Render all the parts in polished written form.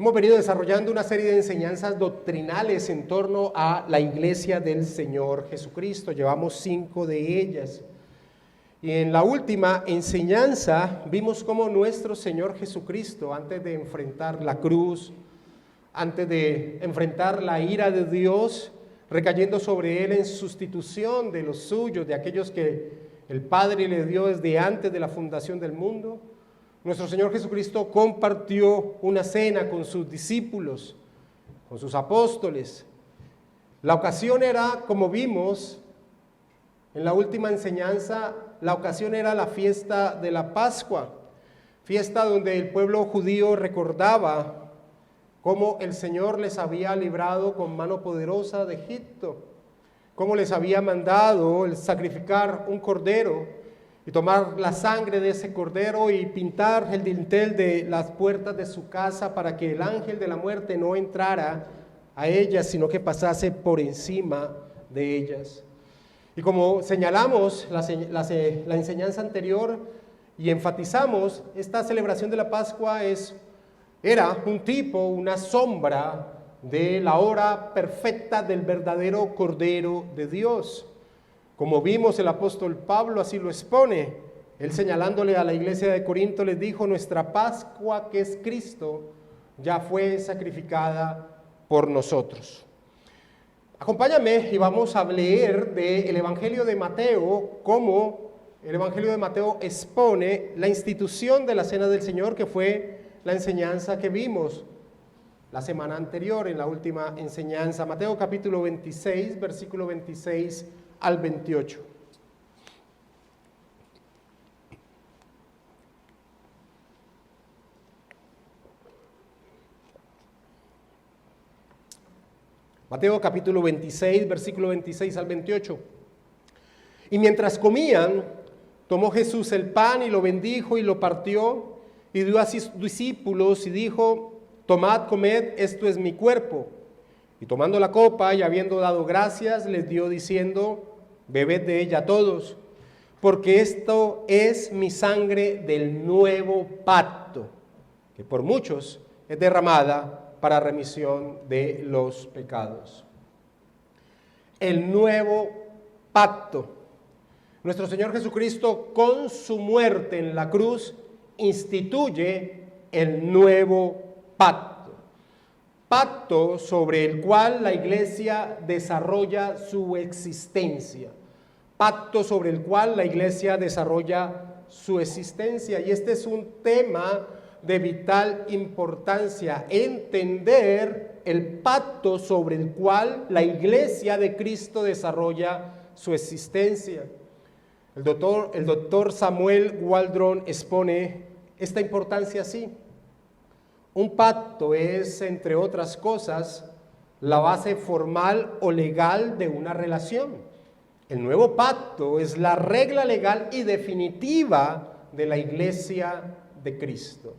Hemos venido desarrollando una serie de enseñanzas doctrinales en torno a la Iglesia del Señor Jesucristo. Llevamos 5 de ellas. Y en la última enseñanza vimos cómo nuestro Señor Jesucristo, antes de enfrentar la cruz, antes de enfrentar la ira de Dios, recayendo sobre Él en sustitución de los suyos, de aquellos que el Padre le dio desde antes de la fundación del mundo, nuestro Señor Jesucristo compartió una cena con sus discípulos, con sus apóstoles. La ocasión era, como vimos en la última enseñanza, la ocasión era la fiesta de la Pascua, fiesta donde el pueblo judío recordaba cómo el Señor les había librado con mano poderosa de Egipto, cómo les había mandado el sacrificar un cordero y tomar la sangre de ese cordero y pintar el dintel de las puertas de su casa para que el ángel de la muerte no entrara a ellas, sino que pasase por encima de ellas. Y como señalamos la enseñanza anterior y enfatizamos, esta celebración de la Pascua era un tipo, una sombra de la hora perfecta del verdadero Cordero de Dios. Como vimos, el apóstol Pablo así lo expone. Él, señalándole a la iglesia de Corinto, les dijo: nuestra Pascua, que es Cristo, ya fue sacrificada por nosotros. Acompáñame y vamos a leer del Evangelio de Mateo, cómo el Evangelio de Mateo expone la institución de la Cena del Señor, que fue la enseñanza que vimos la semana anterior, en la última enseñanza. Mateo capítulo 26, versículo 26 al 28. Mateo capítulo 26, versículo 26 al 28. Y mientras comían, tomó Jesús el pan y lo bendijo y lo partió y dio a sus discípulos y dijo: tomad, comed, esto es mi cuerpo. Y tomando la copa y habiendo dado gracias, les dio diciendo: bebed de ella todos, porque esto es mi sangre del nuevo pacto, que por muchos es derramada para remisión de los pecados. El nuevo pacto. Nuestro Señor Jesucristo, con su muerte en la cruz, instituye el nuevo pacto. Pacto sobre el cual la iglesia desarrolla su existencia. Pacto sobre el cual la iglesia desarrolla su existencia. Y este es un tema de vital importancia, entender el pacto sobre el cual la iglesia de Cristo desarrolla su existencia. El doctor Samuel Waldron expone esta importancia así: un pacto es, entre otras cosas, la base formal o legal de una relación. El nuevo pacto es la regla legal y definitiva de la iglesia de Cristo.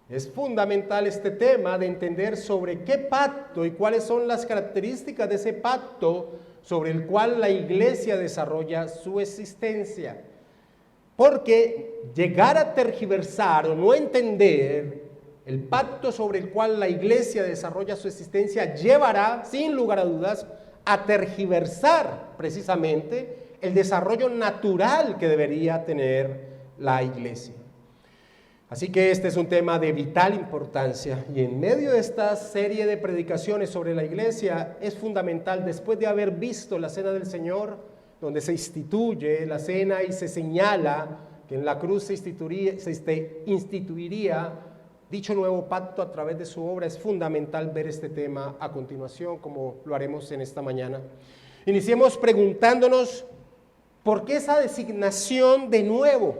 Es fundamental este tema de entender sobre qué pacto y cuáles son las características de ese pacto sobre el cual la iglesia desarrolla su existencia. Porque llegar a tergiversar o no entender el pacto sobre el cual la iglesia desarrolla su existencia llevará, sin lugar a dudas, a tergiversar precisamente el desarrollo natural que debería tener la iglesia. Así que este es un tema de vital importancia, y en medio de esta serie de predicaciones sobre la iglesia es fundamental, después de haber visto la Cena del Señor, donde se instituye la cena y se señala que en la cruz se instituiría dicho nuevo pacto a través de su obra, es fundamental ver este tema a continuación, como lo haremos en esta mañana. Iniciemos preguntándonos: ¿por qué esa designación de nuevo?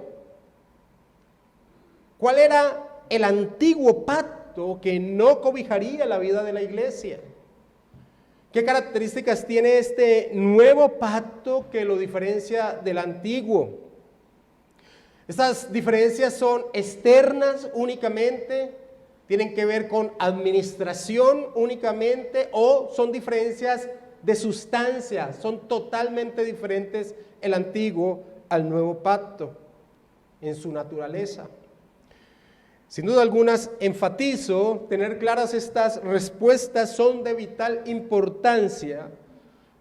¿Cuál era el antiguo pacto que no cobijaría la vida de la iglesia? ¿Qué características tiene este nuevo pacto que lo diferencia del antiguo? Estas diferencias son externas únicamente, tienen que ver con administración únicamente, o son diferencias de sustancia, son totalmente diferentes el antiguo al nuevo pacto en su naturaleza. Sin duda alguna, enfatizo, tener claras estas respuestas son de vital importancia,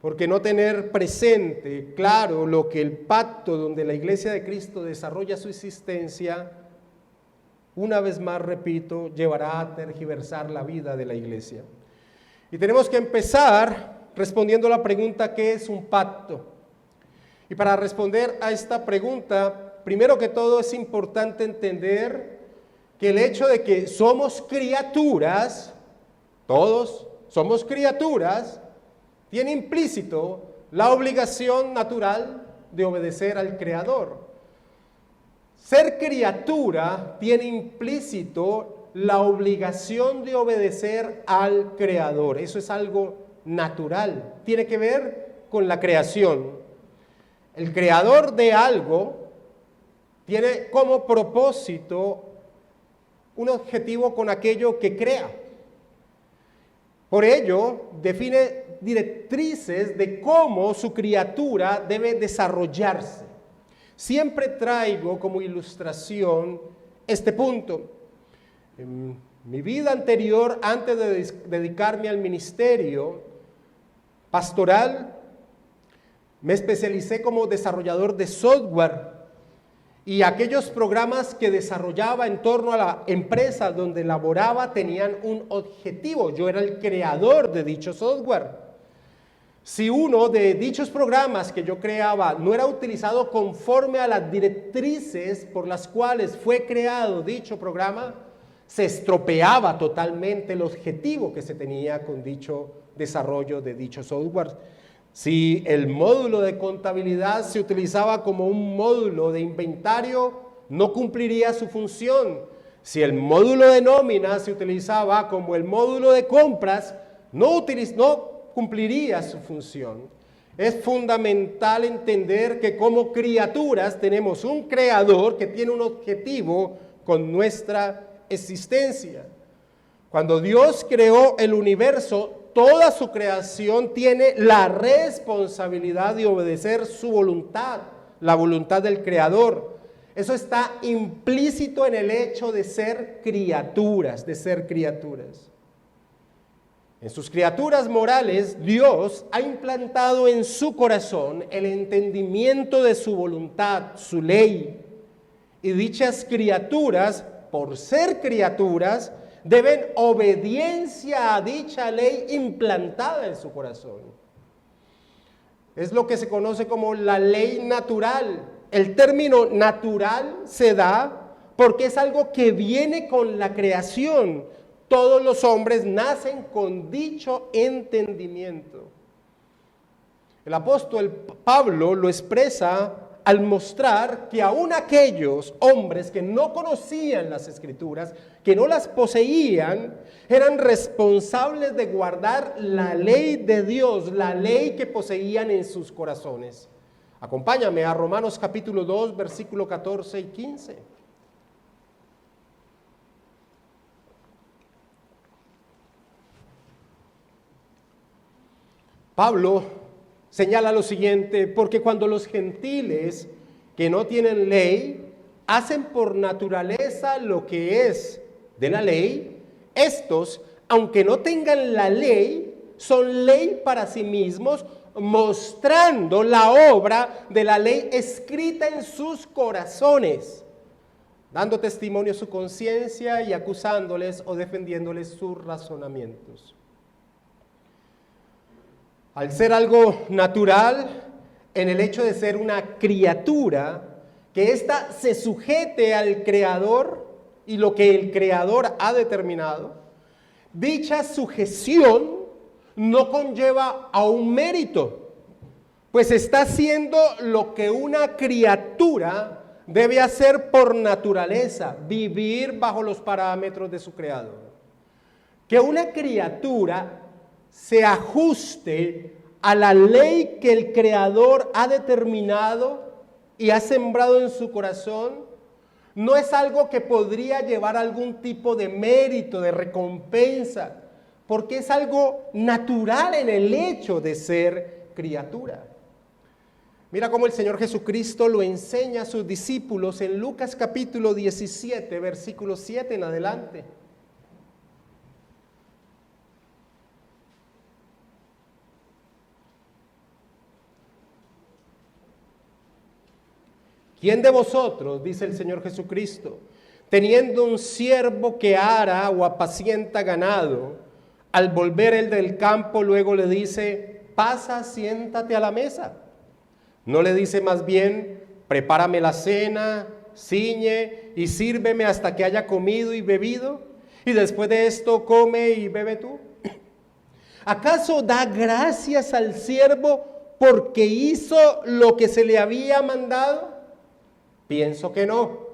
porque no tener presente, claro, lo que el pacto donde la Iglesia de Cristo desarrolla su existencia, una vez más, repito, llevará a tergiversar la vida de la Iglesia. Y tenemos que empezar respondiendo a la pregunta, ¿qué es un pacto? Y para responder a esta pregunta, primero que todo es importante entender que el hecho de que somos criaturas, todos somos criaturas, tiene implícito la obligación natural de obedecer al Creador. Ser criatura tiene implícito la obligación de obedecer al Creador. Eso es algo natural, tiene que ver con la creación. El creador de algo tiene como propósito un objetivo con aquello que crea. Por ello, define directrices de cómo su criatura debe desarrollarse. Siempre traigo como ilustración este punto. En mi vida anterior, antes de dedicarme al ministerio pastoral, me especialicé como desarrollador de software. Y aquellos programas que desarrollaba en torno a la empresa donde laboraba tenían un objetivo. Yo era el creador de dicho software. Si uno de dichos programas que yo creaba no era utilizado conforme a las directrices por las cuales fue creado dicho programa, se estropeaba totalmente el objetivo que se tenía con dicho desarrollo de dicho software. Si el módulo de contabilidad se utilizaba como un módulo de inventario, no cumpliría su función. Si el módulo de nómina se utilizaba como el módulo de compras, no cumpliría su función. Es fundamental entender que como criaturas tenemos un creador que tiene un objetivo con nuestra existencia. Cuando Dios creó el universo, toda su creación tiene la responsabilidad de obedecer su voluntad, la voluntad del Creador. Eso está implícito en el hecho de ser criaturas, En sus criaturas morales, Dios ha implantado en su corazón el entendimiento de su voluntad, su ley. Y dichas criaturas, por ser criaturas, deben obediencia a dicha ley implantada en su corazón. Es lo que se conoce como la ley natural. El término natural se da porque es algo que viene con la creación. Todos los hombres nacen con dicho entendimiento. El apóstol Pablo lo expresa al mostrar que aún aquellos hombres que no conocían las Escrituras, que no las poseían, eran responsables de guardar la ley de Dios, la ley que poseían en sus corazones. Acompáñame a Romanos capítulo 2, versículo 14 y 15. Pablo señala lo siguiente: porque cuando los gentiles que no tienen ley hacen por naturaleza lo que es de la ley, estos, aunque no tengan la ley, son ley para sí mismos, mostrando la obra de la ley escrita en sus corazones, dando testimonio a su conciencia y acusándoles o defendiéndoles sus razonamientos. Al ser algo natural, en el hecho de ser una criatura, que ésta se sujete al Creador y lo que el Creador ha determinado, dicha sujeción no conlleva a un mérito, pues está haciendo lo que una criatura debe hacer por naturaleza, vivir bajo los parámetros de su Creador. Que una criatura se ajuste a la ley que el Creador ha determinado y ha sembrado en su corazón, no es algo que podría llevar algún tipo de mérito, de recompensa, porque es algo natural en el hecho de ser criatura. Mira cómo el Señor Jesucristo lo enseña a sus discípulos en Lucas capítulo 17, versículo 7 en adelante. ¿Quién de vosotros, dice el Señor Jesucristo, teniendo un siervo que ara o apacienta ganado, al volver él del campo luego le dice, pasa, siéntate a la mesa? ¿No le dice más bien, prepárame la cena, ciñe y sírveme hasta que haya comido y bebido? Y después de esto come y bebe tú. ¿Acaso da gracias al siervo porque hizo lo que se le había mandado? Pienso que no.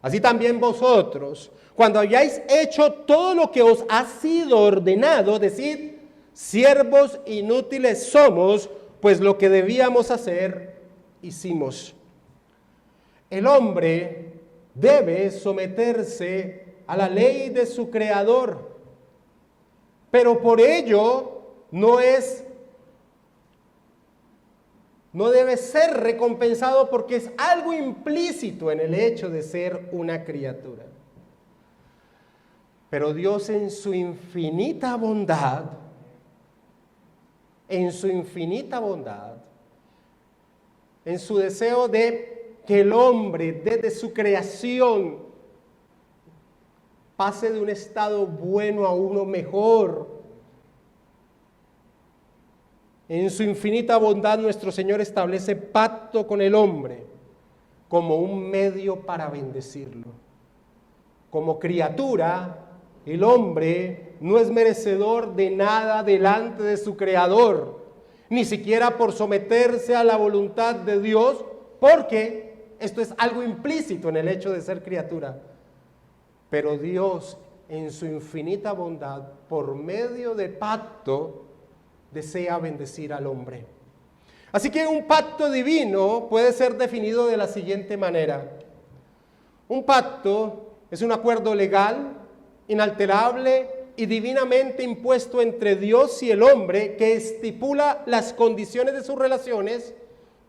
Así también vosotros, cuando hayáis hecho todo lo que os ha sido ordenado, decid, siervos inútiles somos, pues lo que debíamos hacer, hicimos. El hombre debe someterse a la ley de su creador, pero por ello no debe ser recompensado porque es algo implícito en el hecho de ser una criatura. Pero Dios en su infinita bondad, en su deseo de que el hombre desde su creación pase de un estado bueno a uno mejor, en su infinita bondad nuestro Señor establece pacto con el hombre como un medio para bendecirlo. Como criatura, el hombre no es merecedor de nada delante de su Creador, ni siquiera por someterse a la voluntad de Dios, porque esto es algo implícito en el hecho de ser criatura. Pero Dios, en su infinita bondad, por medio de pacto, desea bendecir al hombre. Así que un pacto divino puede ser definido de la siguiente manera. Un pacto es un acuerdo legal, inalterable y divinamente impuesto entre Dios y el hombre que estipula las condiciones de sus relaciones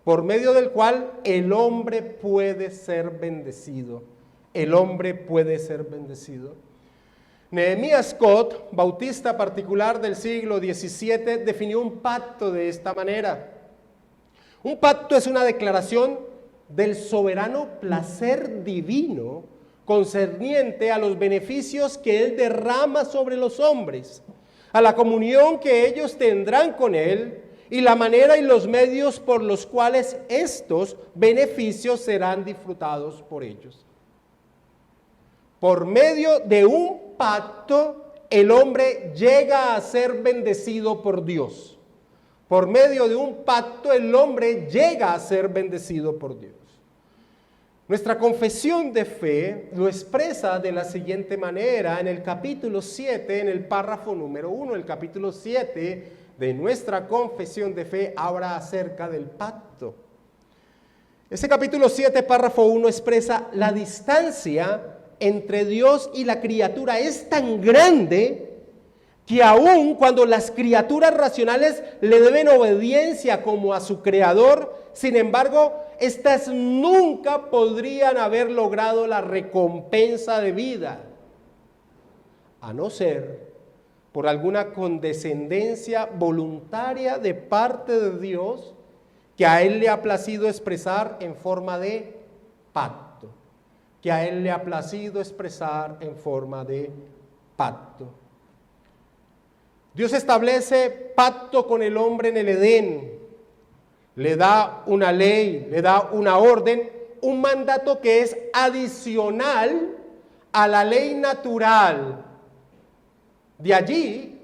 por medio del cual el hombre puede ser bendecido. El hombre puede ser bendecido. Nehemías Scott, bautista particular del siglo XVII, definió un pacto de esta manera. Un pacto es una declaración del soberano placer divino concerniente a los beneficios que Él derrama sobre los hombres, a la comunión que ellos tendrán con Él y la manera y los medios por los cuales estos beneficios serán disfrutados por ellos. Por medio de un pacto, el hombre llega a ser bendecido por Dios. Por medio de un pacto, el hombre llega a ser bendecido por Dios. Nuestra confesión de fe lo expresa de la siguiente manera en el capítulo 7, en el párrafo número 1. El capítulo 7 de nuestra confesión de fe habla acerca del pacto. Ese capítulo 7, párrafo 1, expresa la distancia entre Dios y la criatura es tan grande que aun cuando las criaturas racionales le deben obediencia como a su creador, sin embargo, estas nunca podrían haber logrado la recompensa de vida, a no ser por alguna condescendencia voluntaria de parte de Dios que a Él le ha placido expresar en forma de pacto. Que a Él le ha placido expresar en forma de pacto. Dios establece pacto con el hombre en el Edén. Le da una ley, le da una orden, un mandato que es adicional a la ley natural. De allí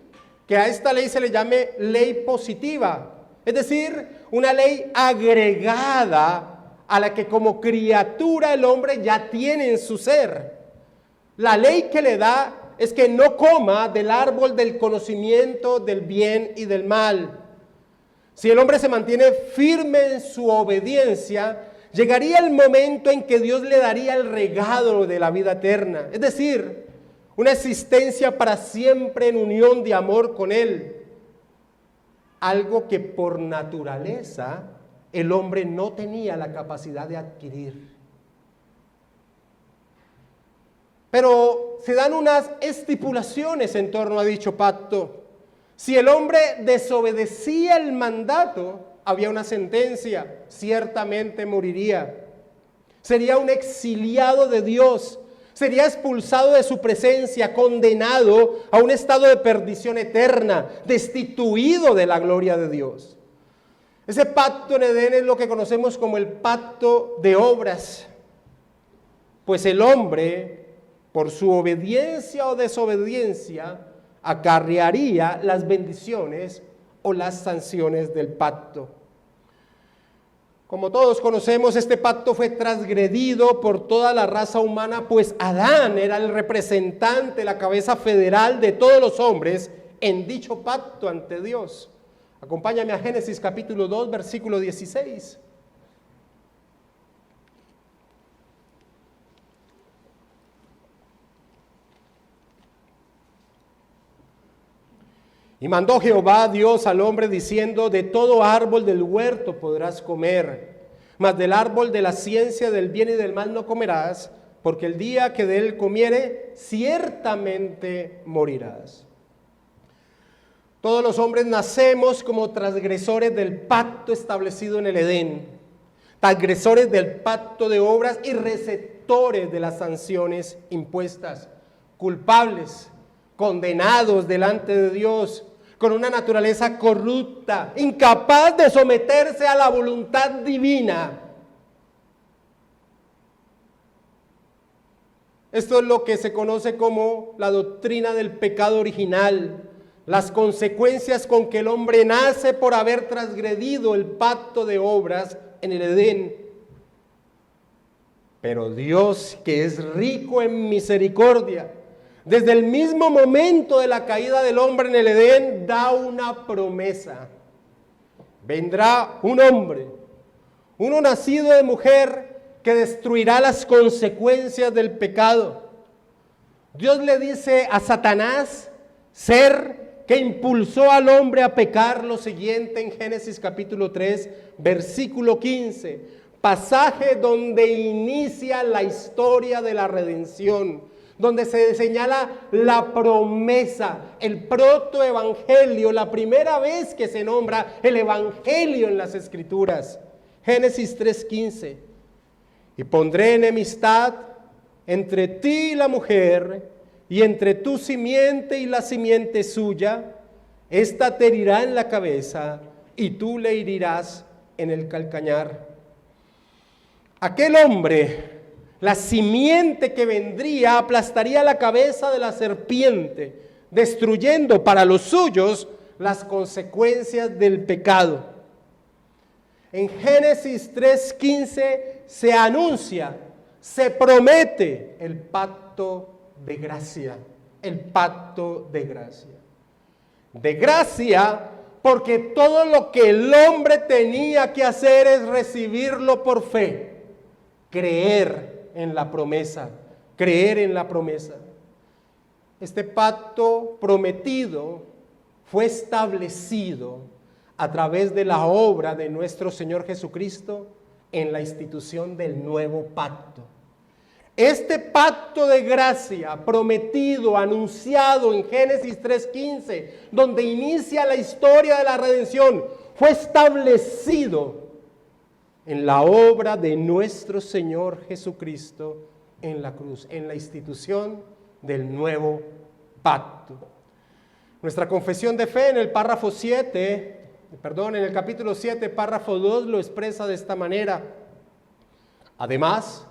que a esta ley se le llame ley positiva, es decir, una ley agregada a la que como criatura el hombre ya tiene en su ser. La ley que le da es que no coma del árbol del conocimiento del bien y del mal. Si el hombre se mantiene firme en su obediencia, llegaría el momento en que Dios le daría el regalo de la vida eterna, es decir, una existencia para siempre en unión de amor con Él. Algo que por naturaleza el hombre no tenía la capacidad de adquirir. Pero se dan unas estipulaciones en torno a dicho pacto. Si el hombre desobedecía el mandato, había una sentencia: ciertamente moriría. Sería un exiliado de Dios, sería expulsado de su presencia, condenado a un estado de perdición eterna, destituido de la gloria de Dios. Ese pacto en Edén es lo que conocemos como el pacto de obras, pues el hombre, por su obediencia o desobediencia, acarrearía las bendiciones o las sanciones del pacto. Como todos conocemos, este pacto fue transgredido por toda la raza humana, pues Adán era el representante, la cabeza federal de todos los hombres en dicho pacto ante Dios. Acompáñame a Génesis capítulo 2, versículo 16. Y mandó Jehová Dios al hombre diciendo: de todo árbol del huerto podrás comer, mas del árbol de la ciencia del bien y del mal no comerás, porque el día que de él comiere, ciertamente morirás. Todos los hombres nacemos como transgresores del pacto establecido en el Edén, transgresores del pacto de obras y receptores de las sanciones impuestas, culpables, condenados delante de Dios, con una naturaleza corrupta, incapaz de someterse a la voluntad divina. Esto es lo que se conoce como la doctrina del pecado original, las consecuencias con que el hombre nace por haber transgredido el pacto de obras en el Edén. Pero Dios, que es rico en misericordia, desde el mismo momento de la caída del hombre en el Edén, da una promesa. Vendrá un hombre, uno nacido de mujer, que destruirá las consecuencias del pecado. Dios le dice a Satanás, ser que impulsó al hombre a pecar, lo siguiente en Génesis capítulo 3, versículo 15, pasaje donde inicia la historia de la redención, donde se señala la promesa, el protoevangelio, la primera vez que se nombra el evangelio en las Escrituras. Génesis 3:15. Y pondré enemistad entre ti y la mujer, y entre tu simiente y la simiente suya. Esta te herirá en la cabeza, y tú le herirás en el calcañar. Aquel hombre, la simiente que vendría, aplastaría la cabeza de la serpiente, destruyendo para los suyos las consecuencias del pecado. En Génesis 3:15 se anuncia, se promete el pacto de gracia, el pacto de gracia. De gracia, porque todo lo que el hombre tenía que hacer es recibirlo por fe, creer en la promesa, creer en la promesa. Este pacto prometido fue establecido a través de la obra de nuestro Señor Jesucristo en la institución del nuevo pacto. Este pacto de gracia prometido, anunciado en Génesis 3:15, donde inicia la historia de la redención, fue establecido en la obra de nuestro Señor Jesucristo en la cruz, en la institución del nuevo pacto. Nuestra confesión de fe en el en el capítulo 7, párrafo 2, lo expresa de esta manera. Además,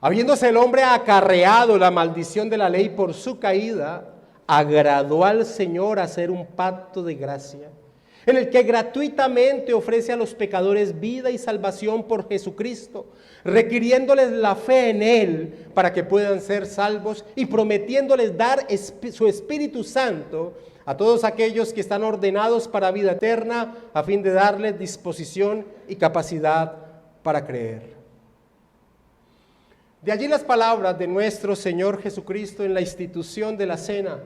habiéndose el hombre acarreado la maldición de la ley por su caída, agradó al Señor hacer un pacto de gracia, en el que gratuitamente ofrece a los pecadores vida y salvación por Jesucristo, requiriéndoles la fe en Él para que puedan ser salvos y prometiéndoles dar su Espíritu Santo a todos aquellos que están ordenados para vida eterna, a fin de darles disposición y capacidad para creer. De allí las palabras de nuestro Señor Jesucristo en la institución de la cena,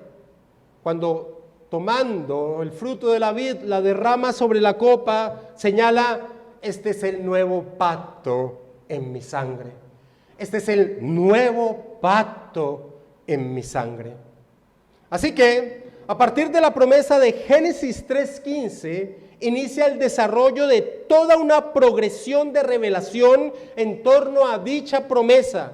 cuando tomando el fruto de la vid, la derrama sobre la copa, señala este es el nuevo pacto en mi sangre. Este es el nuevo pacto en mi sangre. Así que, a partir de la promesa de Génesis 3:15, inicia el desarrollo de toda una progresión de revelación en torno a dicha promesa.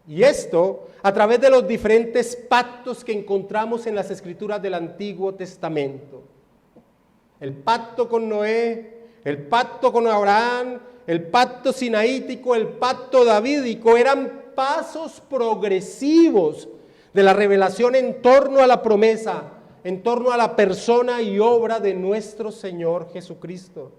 Y esto a través de los diferentes pactos que encontramos en las Escrituras del Antiguo Testamento. El pacto con Noé, el pacto con Abraham, el pacto sinaítico, el pacto davídico, eran pasos progresivos de la revelación en torno a la promesa, en torno a la persona y obra de nuestro Señor Jesucristo.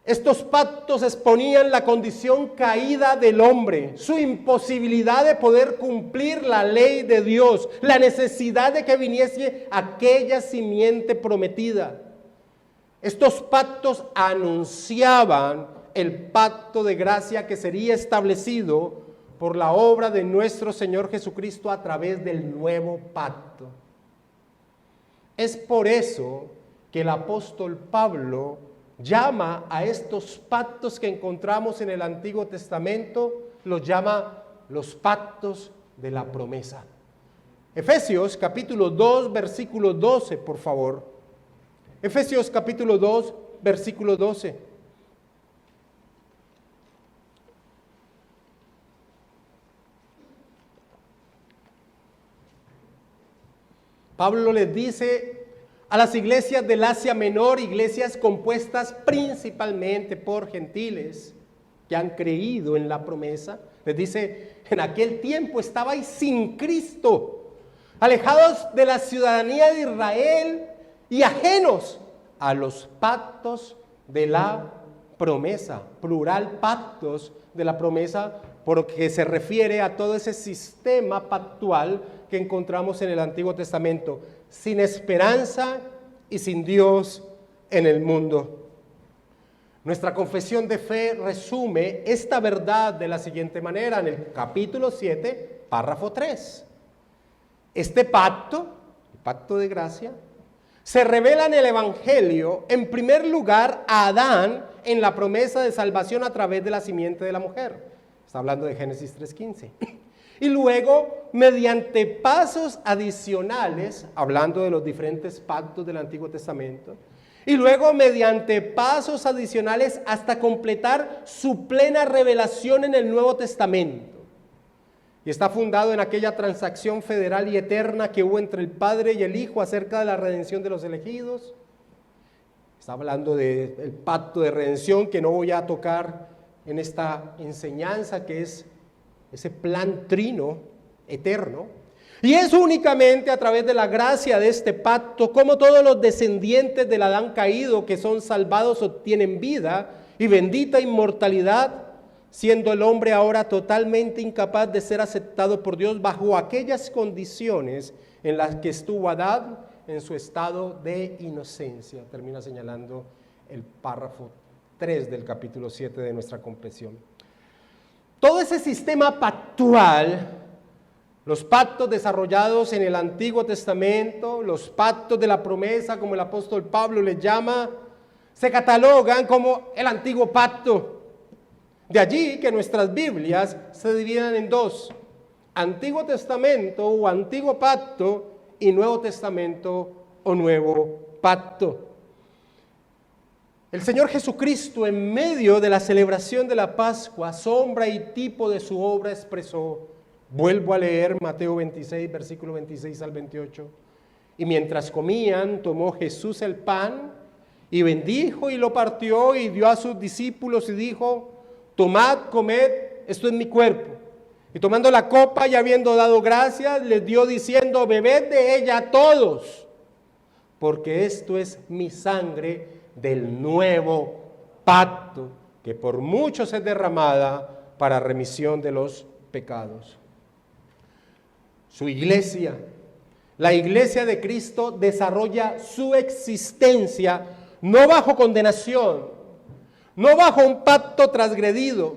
Estos pactos exponían la condición caída del hombre, su imposibilidad de poder cumplir la ley de Dios, la necesidad de que viniese aquella simiente prometida. Estos pactos anunciaban el pacto de gracia que sería establecido por la obra de nuestro Señor Jesucristo a través del nuevo pacto. Es por eso que el apóstol Pablo llama a estos pactos que encontramos en el Antiguo Testamento, los llama los pactos de la promesa. Efesios capítulo 2, versículo 12, por favor. Efesios capítulo 2, versículo 12. Pablo les dice a las iglesias del Asia Menor, iglesias compuestas principalmente por gentiles que han creído en la promesa, les dice: en aquel tiempo estabais sin Cristo, alejados de la ciudadanía de Israel y ajenos a los pactos de la promesa, plural, pactos de la promesa, porque se refiere a todo ese sistema pactual que encontramos en el Antiguo Testamento, sin esperanza y sin Dios en el mundo. Nuestra confesión de fe resume esta verdad de la siguiente manera, en el capítulo 7, párrafo 3. Este pacto, el pacto de gracia, se revela en el Evangelio, en primer lugar, a Adán en la promesa de salvación a través de la simiente de la mujer. Está hablando de Génesis 3:15. Y luego, mediante pasos adicionales, hablando de los diferentes pactos del Antiguo Testamento, y luego mediante pasos adicionales hasta completar su plena revelación en el Nuevo Testamento. Y está fundado en aquella transacción federal y eterna que hubo entre el Padre y el Hijo acerca de la redención de los elegidos. Está hablando del pacto de redención que no voy a tocar en esta enseñanza, que es ese plan trino eterno. Y es únicamente a través de la gracia de este pacto como todos los descendientes del Adán caído que son salvados obtienen vida y bendita inmortalidad, siendo el hombre ahora totalmente incapaz de ser aceptado por Dios bajo aquellas condiciones en las que estuvo Adán en su estado de inocencia. Termina señalando el párrafo 3 del capítulo 7 de nuestra confesión. Todo ese sistema pactual, los pactos desarrollados en el Antiguo Testamento, los pactos de la promesa, como el apóstol Pablo les llama, se catalogan como el Antiguo Pacto. De allí que nuestras Biblias se dividan en dos: Antiguo Testamento o Antiguo Pacto y Nuevo Testamento o Nuevo Pacto. El Señor Jesucristo, en medio de la celebración de la Pascua, sombra y tipo de su obra, expresó, vuelvo a leer Mateo 26, versículo 26 al 28, y mientras comían, tomó Jesús el pan y bendijo y lo partió y dio a sus discípulos y dijo: tomad, comed, esto es mi cuerpo. Y tomando la copa y habiendo dado gracias, les dio diciendo: bebed de ella todos, porque esto es mi sangre del nuevo pacto, que por muchos es derramada para remisión de los pecados. Su iglesia, la iglesia de Cristo, desarrolla su existencia no bajo condenación, no bajo un pacto transgredido,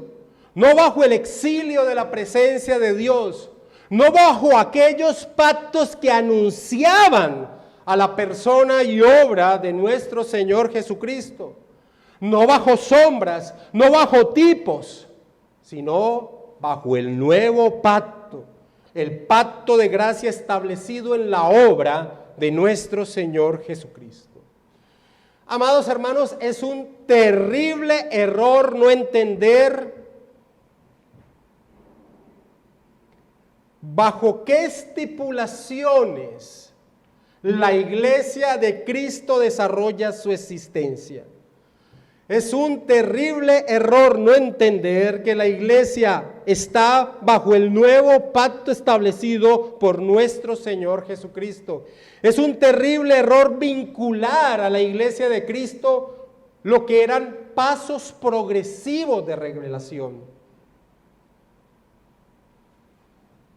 no bajo el exilio de la presencia de Dios, no bajo aquellos pactos que anunciaban a la persona y obra de nuestro Señor Jesucristo, no bajo sombras, no bajo tipos, sino bajo el nuevo pacto, el pacto de gracia establecido en la obra de nuestro Señor Jesucristo. Amados hermanos, es un terrible error no entender bajo qué estipulaciones la iglesia de Cristo desarrolla su existencia. Es un terrible error no entender que la iglesia está bajo el nuevo pacto establecido por nuestro Señor Jesucristo. Es un terrible error vincular a la iglesia de Cristo lo que eran pasos progresivos de revelación.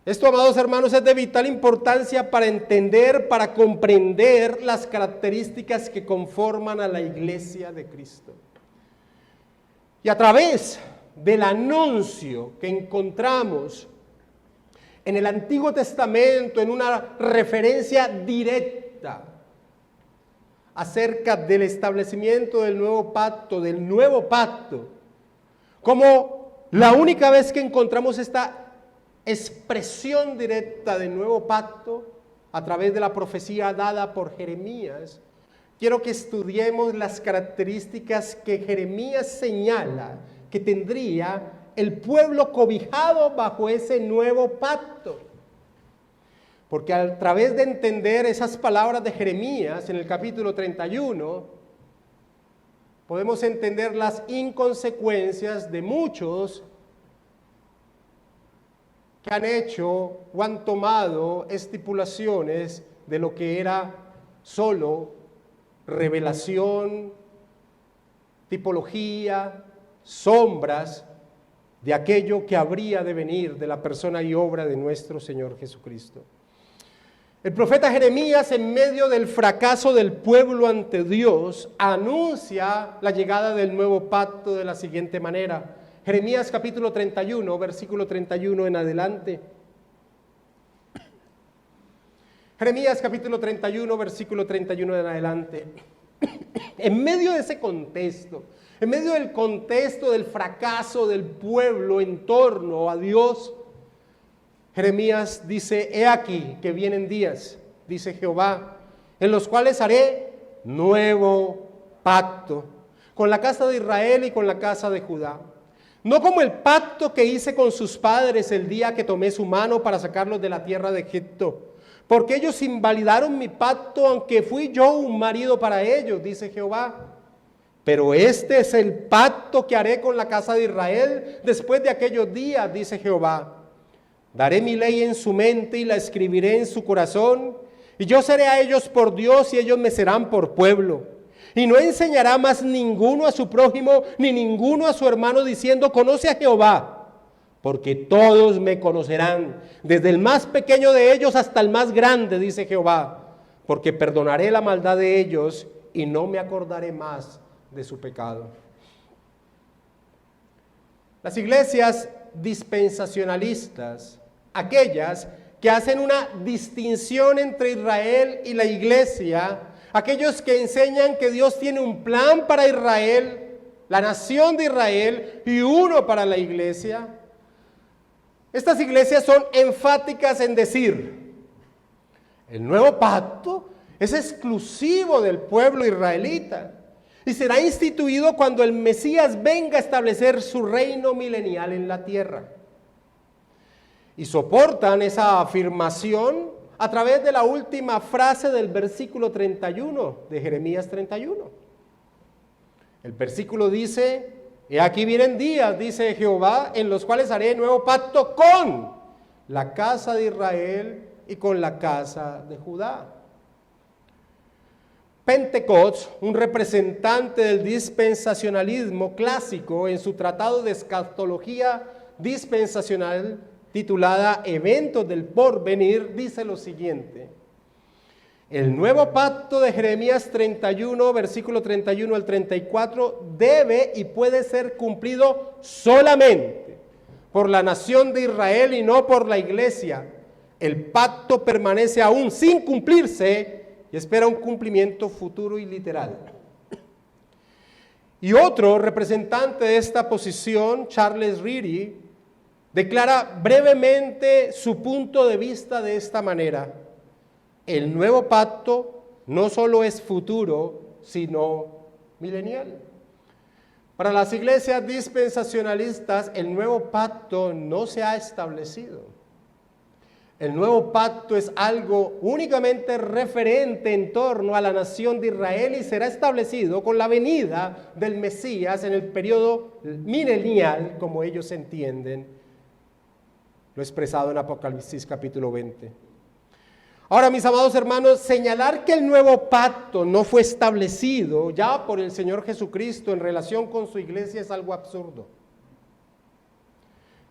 Esto, amados hermanos, es de vital importancia para entender, para comprender las características que conforman a la iglesia de Cristo. Y a través del anuncio que encontramos en el Antiguo Testamento, en una referencia directa acerca del establecimiento del nuevo pacto, como la única vez que encontramos esta expresión directa del nuevo pacto a través de la profecía dada por Jeremías, quiero que estudiemos las características que Jeremías señala que tendría el pueblo cobijado bajo ese nuevo pacto. Porque a través de entender esas palabras de Jeremías en el capítulo 31, podemos entender las inconsecuencias de muchos que han hecho o han tomado estipulaciones de lo que era solo revelación, tipología, sombras de aquello que habría de venir de la persona y obra de nuestro Señor Jesucristo. El profeta Jeremías, en medio del fracaso del pueblo ante Dios, anuncia la llegada del nuevo pacto de la siguiente manera. Jeremías capítulo 31, versículo 31 en adelante. Jeremías capítulo 31, versículo 31 en adelante. En medio de ese contexto, en medio del contexto del fracaso del pueblo en torno a Dios, Jeremías dice: he aquí que vienen días, dice Jehová, en los cuales haré nuevo pacto con la casa de Israel y con la casa de Judá. No como el pacto que hice con sus padres el día que tomé su mano para sacarlos de la tierra de Egipto, porque ellos invalidaron mi pacto, aunque fui yo un marido para ellos, dice Jehová. Pero este es el pacto que haré con la casa de Israel después de aquellos días, dice Jehová. Daré mi ley en su mente y la escribiré en su corazón, y yo seré a ellos por Dios y ellos me serán por pueblo. Y no enseñará más ninguno a su prójimo, ni ninguno a su hermano, diciendo: conoce a Jehová, porque todos me conocerán, desde el más pequeño de ellos hasta el más grande, dice Jehová, porque perdonaré la maldad de ellos y no me acordaré más de su pecado. Las iglesias dispensacionalistas, aquellas que hacen una distinción entre Israel y la iglesia, aquellos que enseñan que Dios tiene un plan para Israel, la nación de Israel, y uno para la iglesia. Estas iglesias son enfáticas en decir: el nuevo pacto es exclusivo del pueblo israelita y será instituido cuando el Mesías venga a establecer su reino milenial en la tierra. Y soportan esa afirmación a través de la última frase del versículo 31 de Jeremías 31. El versículo dice: he aquí vienen días, dice Jehová, en los cuales haré nuevo pacto con la casa de Israel y con la casa de Judá. Pentecost, un representante del dispensacionalismo clásico, en su tratado de escatología dispensacional titulada Eventos del Porvenir, dice lo siguiente: el nuevo pacto de Jeremías 31, versículo 31 al 34, debe y puede ser cumplido solamente por la nación de Israel y no por la iglesia. El pacto permanece aún sin cumplirse y espera un cumplimiento futuro y literal. Y otro representante de esta posición, Charles Reedy, declara brevemente su punto de vista de esta manera: el nuevo pacto no solo es futuro, sino milenial. Para las iglesias dispensacionalistas, el nuevo pacto no se ha establecido. El nuevo pacto es algo únicamente referente en torno a la nación de Israel y será establecido con la venida del Mesías en el periodo milenial, como ellos entienden, lo expresado en Apocalipsis capítulo 20. Ahora, mis amados hermanos, señalar que el nuevo pacto no fue establecido ya por el Señor Jesucristo en relación con su iglesia es algo absurdo.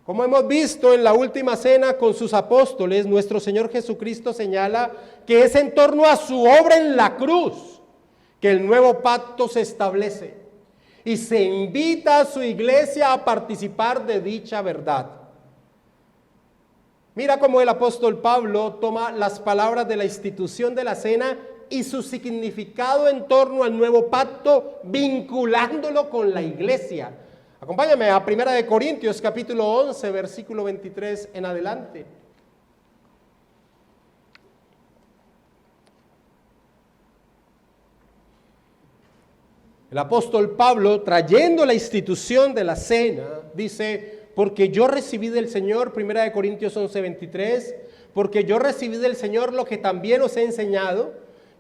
Como hemos visto en la última cena con sus apóstoles, nuestro Señor Jesucristo señala que es en torno a su obra en la cruz que el nuevo pacto se establece y se invita a su iglesia a participar de dicha verdad. Mira cómo el apóstol Pablo toma las palabras de la institución de la cena y su significado en torno al nuevo pacto, vinculándolo con la iglesia. Acompáñame a 1 Corintios capítulo 11, versículo 23 en adelante. El apóstol Pablo, trayendo la institución de la cena, dice: porque yo recibí del Señor, 1 Corintios 11, 23, porque yo recibí del Señor lo que también os he enseñado,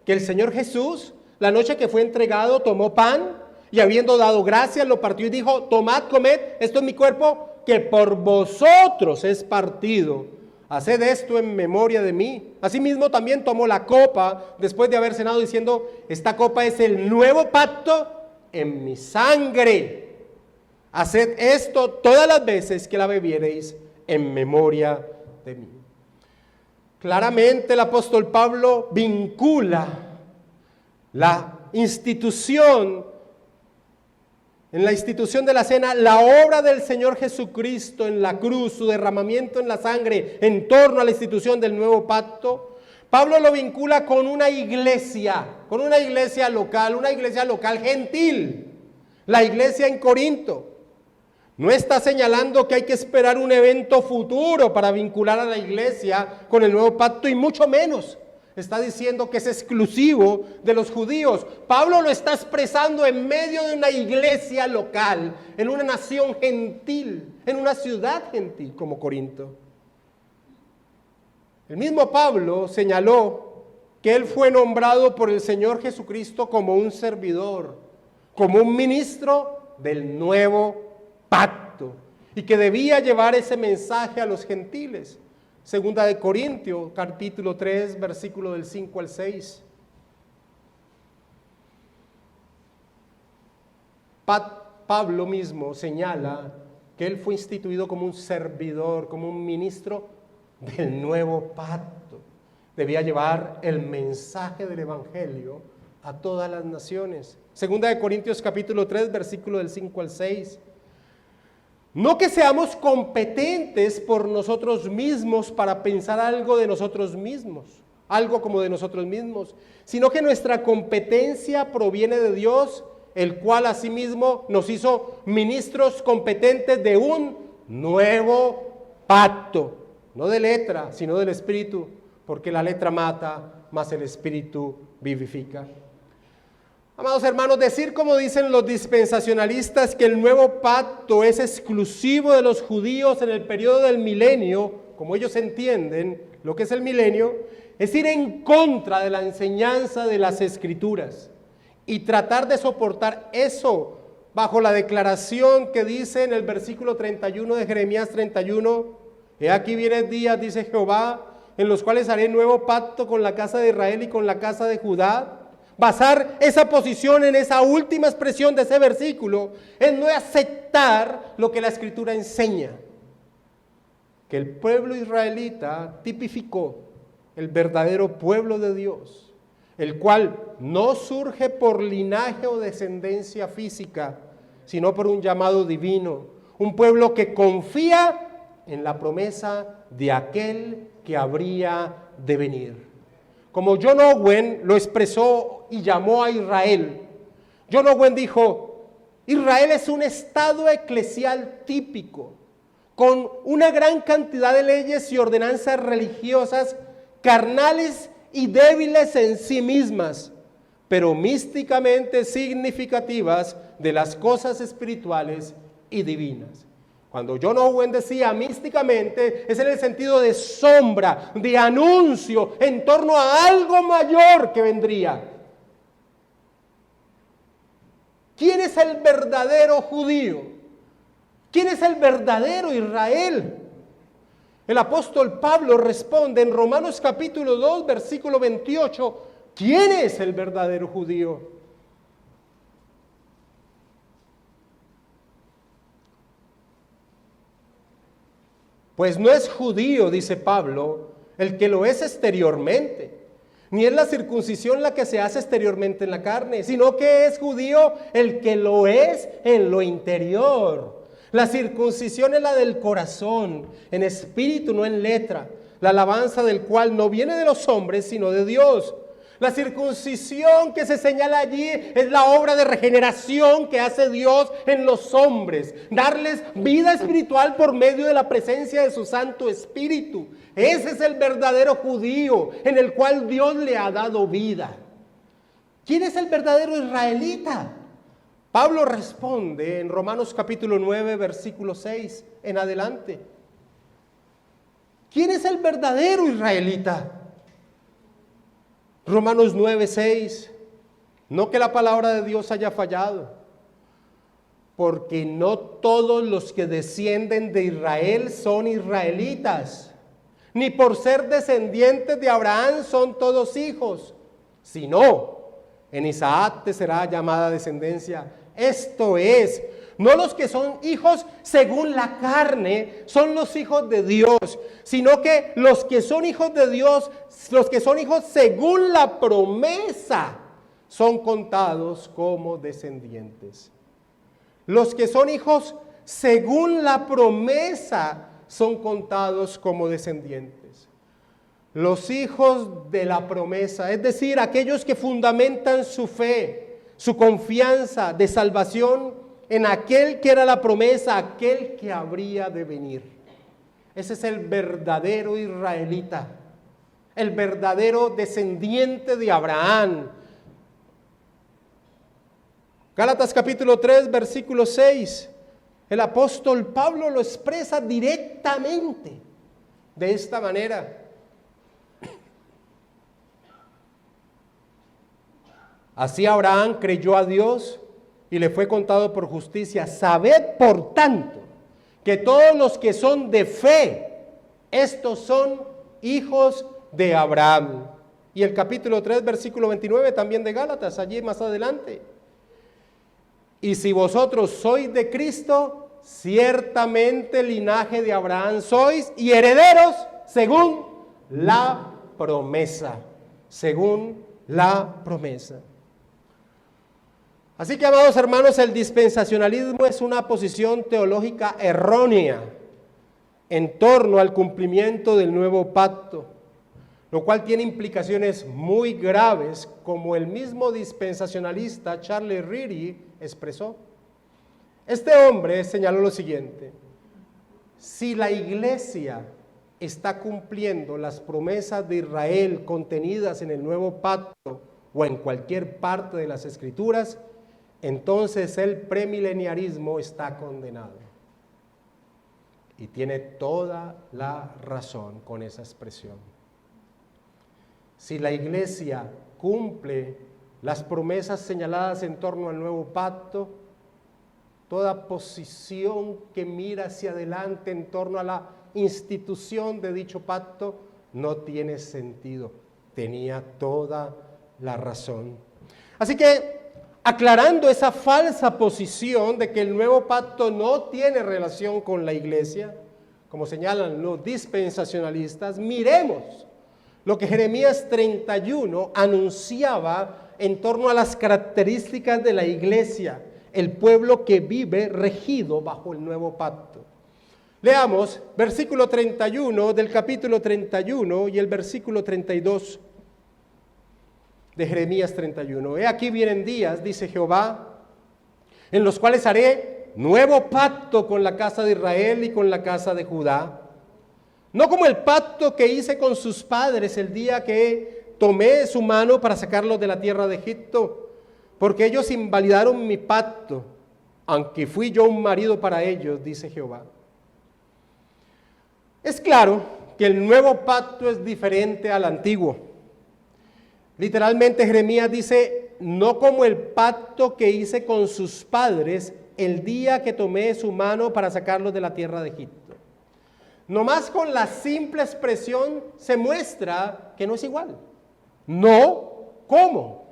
que el Señor Jesús, la noche que fue entregado, tomó pan, y habiendo dado gracias, lo partió y dijo: tomad, comed, esto es mi cuerpo, que por vosotros es partido. Haced esto en memoria de mí. Asimismo también tomó la copa, después de haber cenado, diciendo: esta copa es el nuevo pacto en mi sangre. Haced esto todas las veces que la bebiereis en memoria de mí. Claramente el apóstol Pablo vincula la institución, en la institución de la cena, la obra del Señor Jesucristo en la cruz, su derramamiento en la sangre, en torno a la institución del nuevo pacto. Pablo lo vincula con una iglesia local gentil, la iglesia en Corinto. No está señalando que hay que esperar un evento futuro para vincular a la iglesia con el nuevo pacto, y mucho menos está diciendo que es exclusivo de los judíos. Pablo lo está expresando en medio de una iglesia local, en una nación gentil, en una ciudad gentil como Corinto. El mismo Pablo señaló que él fue nombrado por el Señor Jesucristo como un servidor, como un ministro del nuevo pacto, y que debía llevar ese mensaje a los gentiles. Segunda de Corintios, capítulo 3, versículo del 5 al 6. Pablo mismo señala que él fue instituido como un servidor, como un ministro del nuevo pacto. Debía llevar el mensaje del evangelio a todas las naciones. Segunda de Corintios, capítulo 3, versículo del 5 al 6. No que seamos competentes por nosotros mismos para pensar algo de nosotros mismos, algo como de nosotros mismos, sino que nuestra competencia proviene de Dios, el cual asimismo nos hizo ministros competentes de un nuevo pacto, no de letra, sino del Espíritu, porque la letra mata, mas el Espíritu vivifica. Amados hermanos, decir como dicen los dispensacionalistas que el nuevo pacto es exclusivo de los judíos en el periodo del milenio, como ellos entienden lo que es el milenio, es ir en contra de la enseñanza de las Escrituras y tratar de soportar eso bajo la declaración que dice en el versículo 31 de Jeremías 31, he aquí vienen días, dice Jehová, en los cuales haré nuevo pacto con la casa de Israel y con la casa de Judá. Basar esa posición en esa última expresión de ese versículo es no aceptar lo que la Escritura enseña, que el pueblo israelita tipificó el verdadero pueblo de Dios, el cual no surge por linaje o descendencia física, sino por un llamado divino, un pueblo que confía en la promesa de aquel que habría de venir. Como John Owen lo expresó y llamó a Israel. John Owen dijo: Israel es un estado eclesial típico, con una gran cantidad de leyes y ordenanzas religiosas, carnales y débiles en sí mismas, pero místicamente significativas de las cosas espirituales y divinas. Cuando John Owen decía místicamente, es en el sentido de sombra, de anuncio en torno a algo mayor que vendría. ¿Quién es el verdadero judío? ¿Quién es el verdadero Israel? El apóstol Pablo responde en Romanos capítulo 2, versículo 28, ¿quién es el verdadero judío? Pues no es judío, dice Pablo, el que lo es exteriormente, ni es la circuncisión la que se hace exteriormente en la carne, sino que es judío el que lo es en lo interior. La circuncisión es la del corazón, en espíritu, no en letra, la alabanza del cual no viene de los hombres, sino de Dios. La circuncisión que se señala allí es la obra de regeneración que hace Dios en los hombres, darles vida espiritual por medio de la presencia de su Santo Espíritu. Ese es el verdadero judío en el cual Dios le ha dado vida. ¿Quién es el verdadero israelita? Pablo responde en Romanos capítulo 9, versículo 6 en adelante. ¿Quién es el verdadero israelita? Romanos 9, 6. No que la palabra de Dios haya fallado, porque no todos los que descienden de Israel son israelitas, ni por ser descendientes de Abraham son todos hijos, sino en Isaac te será llamada descendencia. Esto es, no los que son hijos según la carne son los hijos de Dios, sino que los que son hijos de Dios, los que son hijos según la promesa, son contados como descendientes. Los que son hijos según la promesa son contados como descendientes. Los hijos de la promesa, es decir, aquellos que fundamentan su fe, su confianza de salvación en aquel que era la promesa, aquel que habría de venir. Ese es el verdadero israelita, el verdadero descendiente de Abraham. Gálatas capítulo 3, versículo 6, el apóstol Pablo lo expresa directamente de esta manera. Así Abraham creyó a Dios y le fue contado por justicia. Sabed, por tanto, que todos los que son de fe, estos son hijos de Abraham. Y el capítulo 3, versículo 29 también de Gálatas, allí más adelante. Y si vosotros sois de Cristo, ciertamente linaje de Abraham sois y herederos según la promesa. Según la promesa. Así que, amados hermanos, el dispensacionalismo es una posición teológica errónea en torno al cumplimiento del nuevo pacto, lo cual tiene implicaciones muy graves, como el mismo dispensacionalista Charles Reedy expresó. Este hombre señaló lo siguiente: si la iglesia está cumpliendo las promesas de Israel contenidas en el nuevo pacto o en cualquier parte de las escrituras, entonces el premileniarismo está condenado. Y tiene toda la razón con esa expresión. Si la iglesia cumple las promesas señaladas en torno al nuevo pacto, toda posición que mira hacia adelante en torno a la institución de dicho pacto no tiene sentido. Tenía toda la razón. Así que, aclarando esa falsa posición de que el nuevo pacto no tiene relación con la iglesia, como señalan los dispensacionalistas, miremos lo que Jeremías 31 anunciaba en torno a las características de la iglesia, el pueblo que vive regido bajo el nuevo pacto. Leamos versículo 31 del capítulo 31 y el versículo 32 de Jeremías 31. He aquí vienen días, dice Jehová, en los cuales haré nuevo pacto con la casa de Israel y con la casa de Judá. No como el pacto que hice con sus padres el día que tomé su mano para sacarlos de la tierra de Egipto, porque ellos invalidaron mi pacto, aunque fui yo un marido para ellos, dice Jehová. Es claro que el nuevo pacto es diferente al antiguo. Literalmente Jeremías dice, no como el pacto que hice con sus padres el día que tomé su mano para sacarlos de la tierra de Egipto. Nomás con la simple expresión se muestra que no es igual. No, ¿cómo?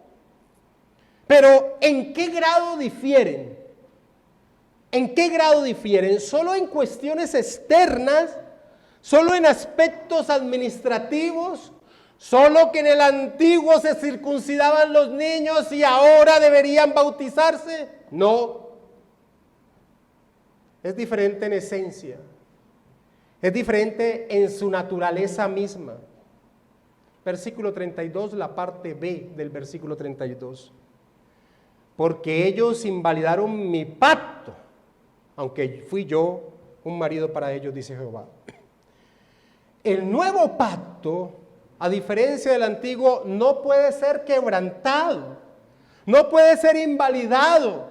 Pero ¿en qué grado difieren? ¿En qué grado difieren? ¿Solo en cuestiones externas? ¿Solo en aspectos administrativos? ¿Solo que en el antiguo se circuncidaban los niños y ahora deberían bautizarse? No. Es diferente en esencia. Es diferente en su naturaleza misma. Versículo 32, la parte B del versículo 32. Porque ellos invalidaron mi pacto, aunque fui yo un marido para ellos, dice Jehová. El nuevo pacto, a diferencia del antiguo, no puede ser quebrantado, no puede ser invalidado.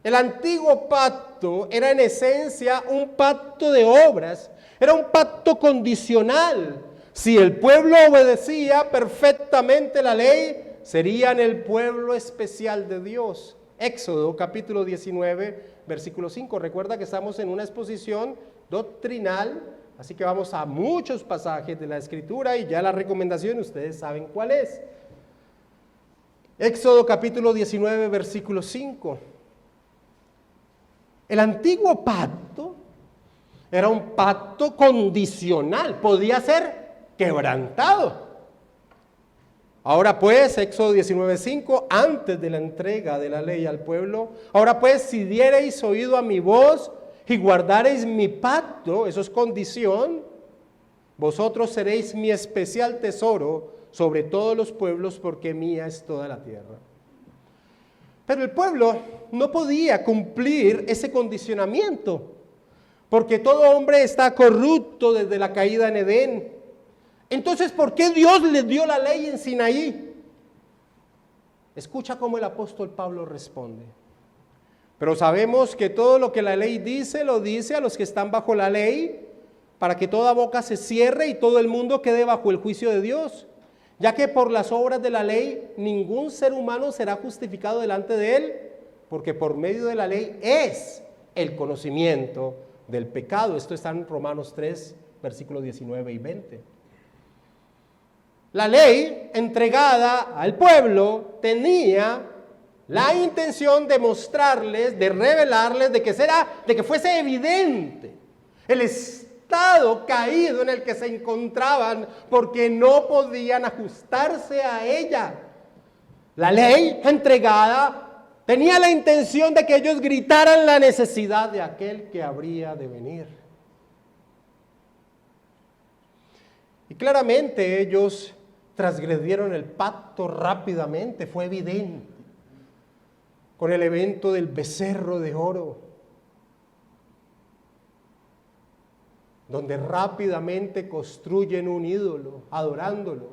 El antiguo pacto era en esencia un pacto de obras, era un pacto condicional. Si el pueblo obedecía perfectamente la ley, serían el pueblo especial de Dios. Éxodo capítulo 19, versículo 5. Recuerda que estamos en una exposición doctrinal, así que vamos a muchos pasajes de la Escritura y ya la recomendación ustedes saben cuál es. Éxodo capítulo 19, versículo 5. El antiguo pacto era un pacto condicional, podía ser quebrantado. Ahora pues, Éxodo 19:5, antes de la entrega de la ley al pueblo, ahora pues, si diereis oído a mi voz y guardareis mi pacto, eso es condición, vosotros seréis mi especial tesoro sobre todos los pueblos, porque mía es toda la tierra. Pero el pueblo no podía cumplir ese condicionamiento, porque todo hombre está corrupto desde la caída en Edén. Entonces, ¿por qué Dios les dio la ley en Sinaí? Escucha cómo el apóstol Pablo responde. Pero sabemos que todo lo que la ley dice, lo dice a los que están bajo la ley, para que toda boca se cierre y todo el mundo quede bajo el juicio de Dios. Ya que por las obras de la ley ningún ser humano será justificado delante de él, porque por medio de la ley es el conocimiento del pecado. Esto está en Romanos 3, versículos 19 y 20. La ley entregada al pueblo tenía la intención de mostrarles, de revelarles, de que fuese evidente el estado caído en el que se encontraban, porque no podían ajustarse a ella. La ley entregada tenía la intención de que ellos gritaran la necesidad de aquel que habría de venir. Y claramente ellos transgredieron el pacto rápidamente, fue evidente, con el evento del becerro de oro, donde rápidamente construyen un ídolo, adorándolo,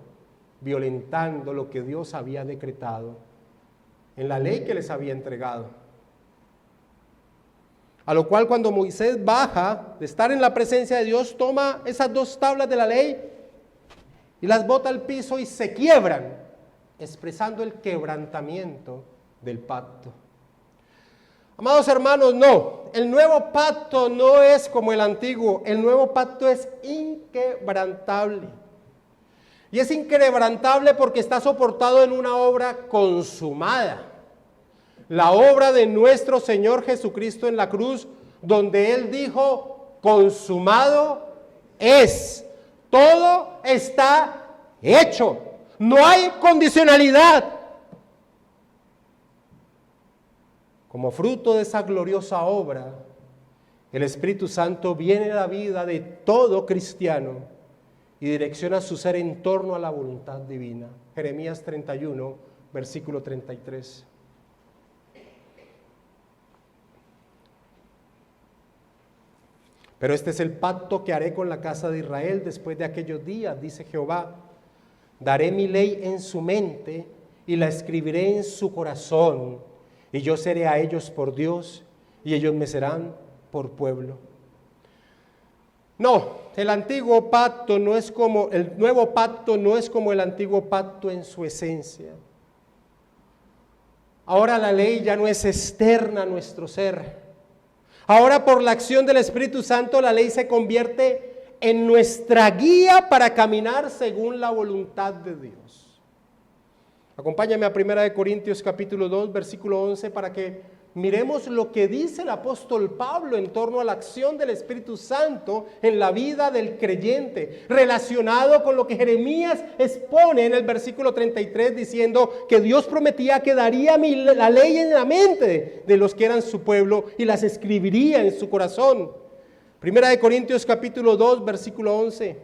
violentando lo que Dios había decretado en la ley que les había entregado. A lo cual cuando Moisés baja de estar en la presencia de Dios, toma esas dos tablas de la ley y las bota al piso y se quiebran, expresando el quebrantamiento del pacto. Amados hermanos, no, el nuevo pacto no es como el antiguo, el nuevo pacto es inquebrantable. Y es inquebrantable porque está soportado en una obra consumada. La obra de nuestro Señor Jesucristo en la cruz, donde Él dijo, consumado es. Todo está hecho. No hay condicionalidad. Como fruto de esa gloriosa obra, el Espíritu Santo viene a la vida de todo cristiano y direcciona su ser en torno a la voluntad divina. Jeremías 31, versículo 33. Pero este es el pacto que haré con la casa de Israel después de aquellos días, dice Jehová. Daré mi ley en su mente y la escribiré en su corazón, y yo seré a ellos por Dios, y ellos me serán por pueblo. No, el antiguo pacto no es como, el nuevo pacto no es como el antiguo pacto en su esencia. Ahora la ley ya no es externa a nuestro ser. Ahora por la acción del Espíritu Santo la ley se convierte en nuestra guía para caminar según la voluntad de Dios. Acompáñame a 1 Corintios capítulo 2, versículo 11 para que miremos lo que dice el apóstol Pablo en torno a la acción del Espíritu Santo en la vida del creyente, relacionado con lo que Jeremías expone en el versículo 33, diciendo que Dios prometía que daría la ley en la mente de los que eran su pueblo y las escribiría en su corazón. 1 Corintios capítulo 2, versículo 11.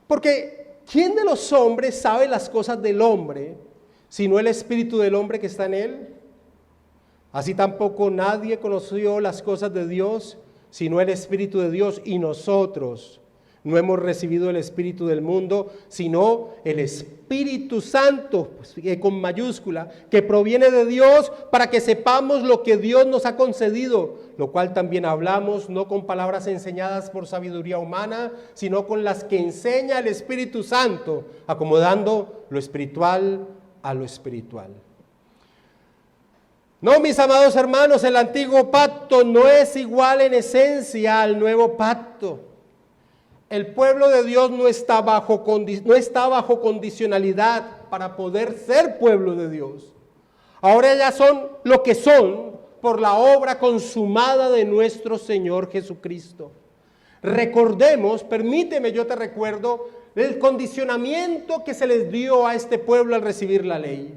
Porque ¿quién de los hombres sabe las cosas del hombre, sino el espíritu del hombre que está en él? Así tampoco nadie conoció las cosas de Dios, sino el Espíritu de Dios. Y nosotros no hemos recibido el espíritu del mundo, sino el Espíritu Santo, con mayúscula, que proviene de Dios, para que sepamos lo que Dios nos ha concedido, lo cual también hablamos, no con palabras enseñadas por sabiduría humana, sino con las que enseña el Espíritu Santo, acomodando lo espiritual a lo espiritual. No, mis amados hermanos, el antiguo pacto no es igual en esencia al nuevo pacto. El pueblo de Dios no está bajo condicionalidad para poder ser pueblo de Dios. Ahora ya son lo que son por la obra consumada de nuestro Señor Jesucristo. Recordemos, permíteme, yo te recuerdo el condicionamiento que se les dio a este pueblo al recibir la ley.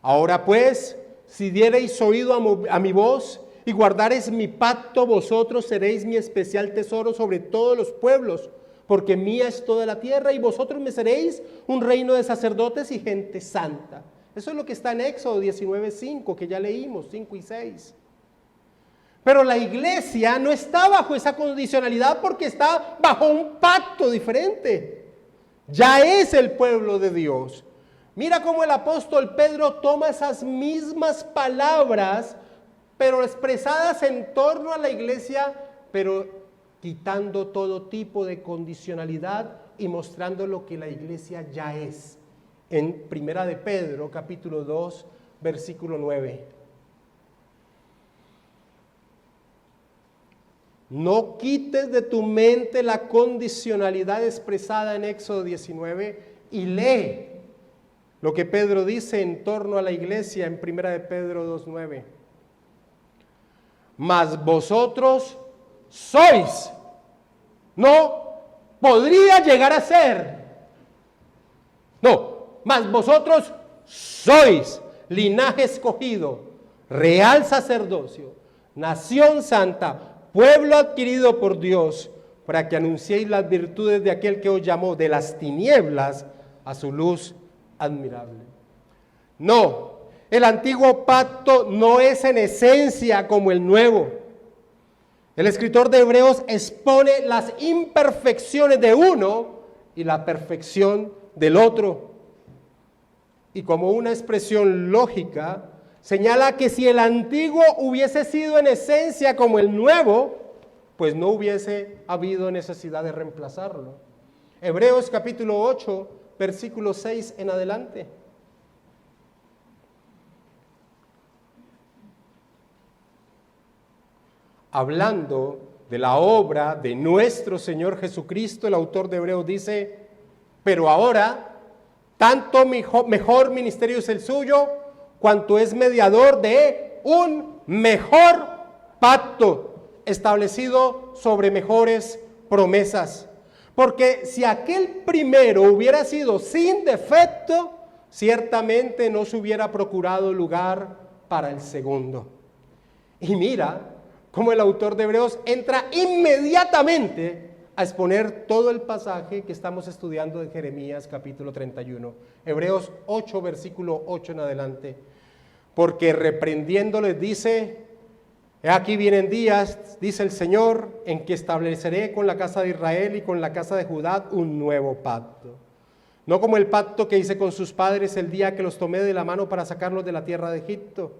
Ahora pues, si diereis oído a mi voz y guardareis mi pacto, vosotros seréis mi especial tesoro sobre todos los pueblos, porque mía es toda la tierra, y vosotros me seréis un reino de sacerdotes y gente santa. Eso es lo que está en Éxodo 19:5, que ya leímos, 5 y 6. Pero la iglesia no está bajo esa condicionalidad porque está bajo un pacto diferente. Ya es el pueblo de Dios. Mira cómo el apóstol Pedro toma esas mismas palabras, pero expresadas en torno a la iglesia, pero quitando todo tipo de condicionalidad y mostrando lo que la iglesia ya es. En 1 de Pedro, capítulo 2, versículo 9. No quites de tu mente la condicionalidad expresada en Éxodo 19 y lee lo que Pedro dice en torno a la iglesia en 1 de Pedro 2:9. Mas vosotros sois, no podría llegar a ser, no, mas vosotros sois linaje escogido, real sacerdocio, nación santa, pueblo adquirido por Dios, para que anunciéis las virtudes de aquel que os llamó de las tinieblas a su luz admirable. No, el antiguo pacto no es en esencia como el nuevo. El escritor de Hebreos expone las imperfecciones de uno y la perfección del otro. Y como una expresión lógica, señala que si el antiguo hubiese sido en esencia como el nuevo, pues no hubiese habido necesidad de reemplazarlo. Hebreos capítulo 8, versículo 6 en adelante. Hablando de la obra de nuestro Señor Jesucristo, el autor de Hebreos dice, pero ahora, tanto mejor ministerio es el suyo, cuanto es mediador de un mejor pacto, establecido sobre mejores promesas. Porque si aquel primero hubiera sido sin defecto, ciertamente no se hubiera procurado lugar para el segundo. Y mira cómo el autor de Hebreos entra inmediatamente a exponer todo el pasaje que estamos estudiando de Jeremías capítulo 31. Hebreos 8, versículo 8 en adelante. Porque reprendiéndoles dice, He aquí vienen días, dice el Señor, en que estableceré con la casa de Israel y con la casa de Judá un nuevo pacto. No como el pacto que hice con sus padres el día que los tomé de la mano para sacarlos de la tierra de Egipto,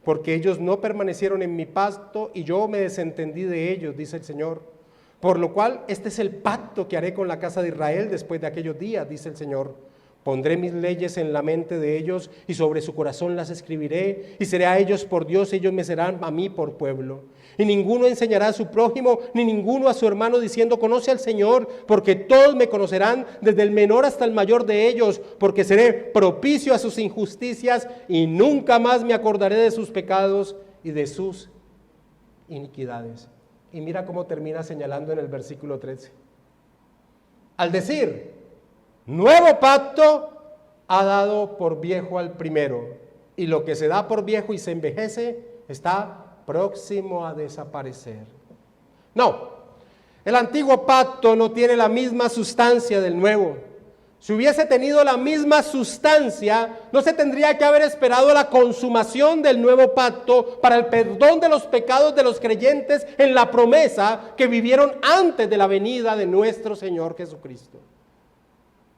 porque ellos no permanecieron en mi pacto y yo me desentendí de ellos, dice el Señor. Por lo cual, este es el pacto que haré con la casa de Israel después de aquellos días, dice el Señor. Pondré mis leyes en la mente de ellos y sobre su corazón las escribiré y seré a ellos por Dios y ellos me serán a mí por pueblo. Y ninguno enseñará a su prójimo ni ninguno a su hermano diciendo conoce al Señor, porque todos me conocerán desde el menor hasta el mayor de ellos, porque seré propicio a sus injusticias y nunca más me acordaré de sus pecados y de sus iniquidades. Y mira cómo termina señalando en el versículo 13. Al decir nuevo pacto, ha dado por viejo al primero, y lo que se da por viejo y se envejece está próximo a desaparecer. No, el antiguo pacto no tiene la misma sustancia del nuevo. Si hubiese tenido la misma sustancia, no se tendría que haber esperado la consumación del nuevo pacto para el perdón de los pecados de los creyentes en la promesa que vivieron antes de la venida de nuestro Señor Jesucristo.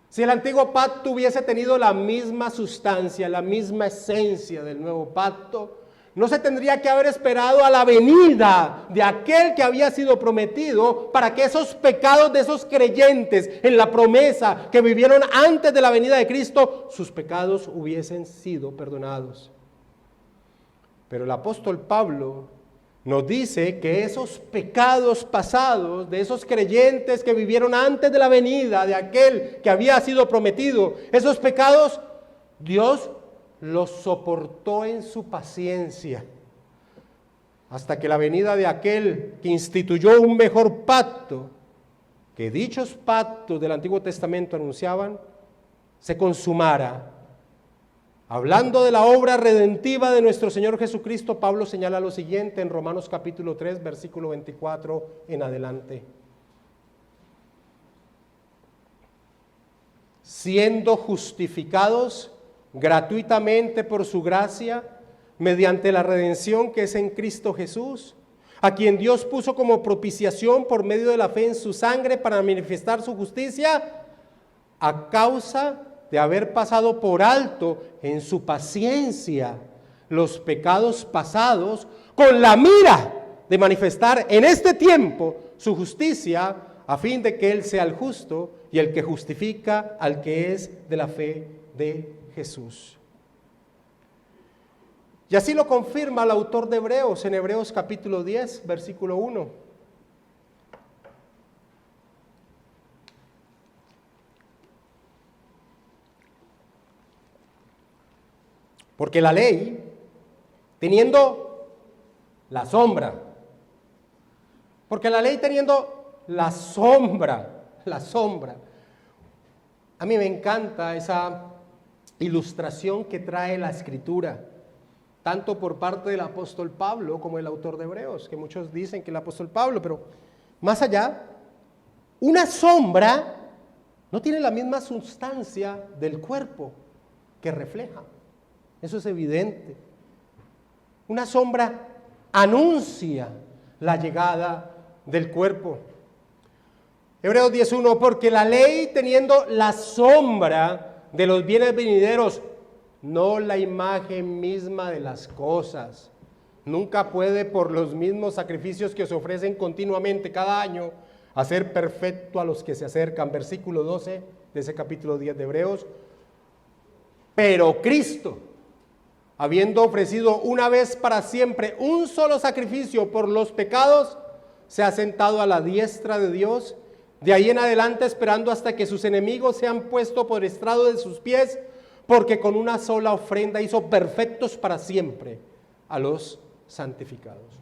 Si el antiguo pacto hubiese tenido la misma sustancia, la misma esencia del nuevo pacto, no se tendría que haber esperado a la venida de aquel que había sido prometido para que esos pecados de esos creyentes en la promesa que vivieron antes de la venida de Cristo, sus pecados hubiesen sido perdonados. Pero el apóstol Pablo nos dice que esos pecados pasados de esos creyentes que vivieron antes de la venida de aquel que había sido prometido, esos pecados Dios los soportó en su paciencia hasta que la venida de aquel que instituyó un mejor pacto, que dichos pactos del Antiguo Testamento anunciaban, se consumara. Hablando de la obra redentiva de nuestro Señor Jesucristo, Pablo señala lo siguiente en Romanos capítulo 3, versículo 24 en adelante. Siendo justificados gratuitamente por su gracia, mediante la redención que es en Cristo Jesús, a quien Dios puso como propiciación por medio de la fe en su sangre para manifestar su justicia, a causa de haber pasado por alto en su paciencia los pecados pasados, con la mira de manifestar en este tiempo su justicia, a fin de que Él sea el justo y el que justifica al que es de la fe de Jesús. Y así lo confirma el autor de Hebreos en Hebreos capítulo 10, versículo 1. Porque la ley, teniendo la sombra, a mí me encanta esa ilustración que trae la Escritura, tanto por parte del apóstol Pablo como el autor de Hebreos, que muchos dicen que el apóstol Pablo, pero más allá, una sombra no tiene la misma sustancia del cuerpo que refleja. Eso es evidente. Una sombra anuncia la llegada del cuerpo. Hebreos 10:1, porque la ley teniendo la sombra de los bienes venideros, no la imagen misma de las cosas, nunca puede por los mismos sacrificios que se ofrecen continuamente cada año hacer perfecto a los que se acercan. Versículo 12 de ese capítulo 10 de Hebreos. Pero Cristo, habiendo ofrecido una vez para siempre un solo sacrificio por los pecados, se ha sentado a la diestra de Dios, de ahí en adelante esperando hasta que sus enemigos sean puestos por estrado de sus pies, porque con una sola ofrenda hizo perfectos para siempre a los santificados.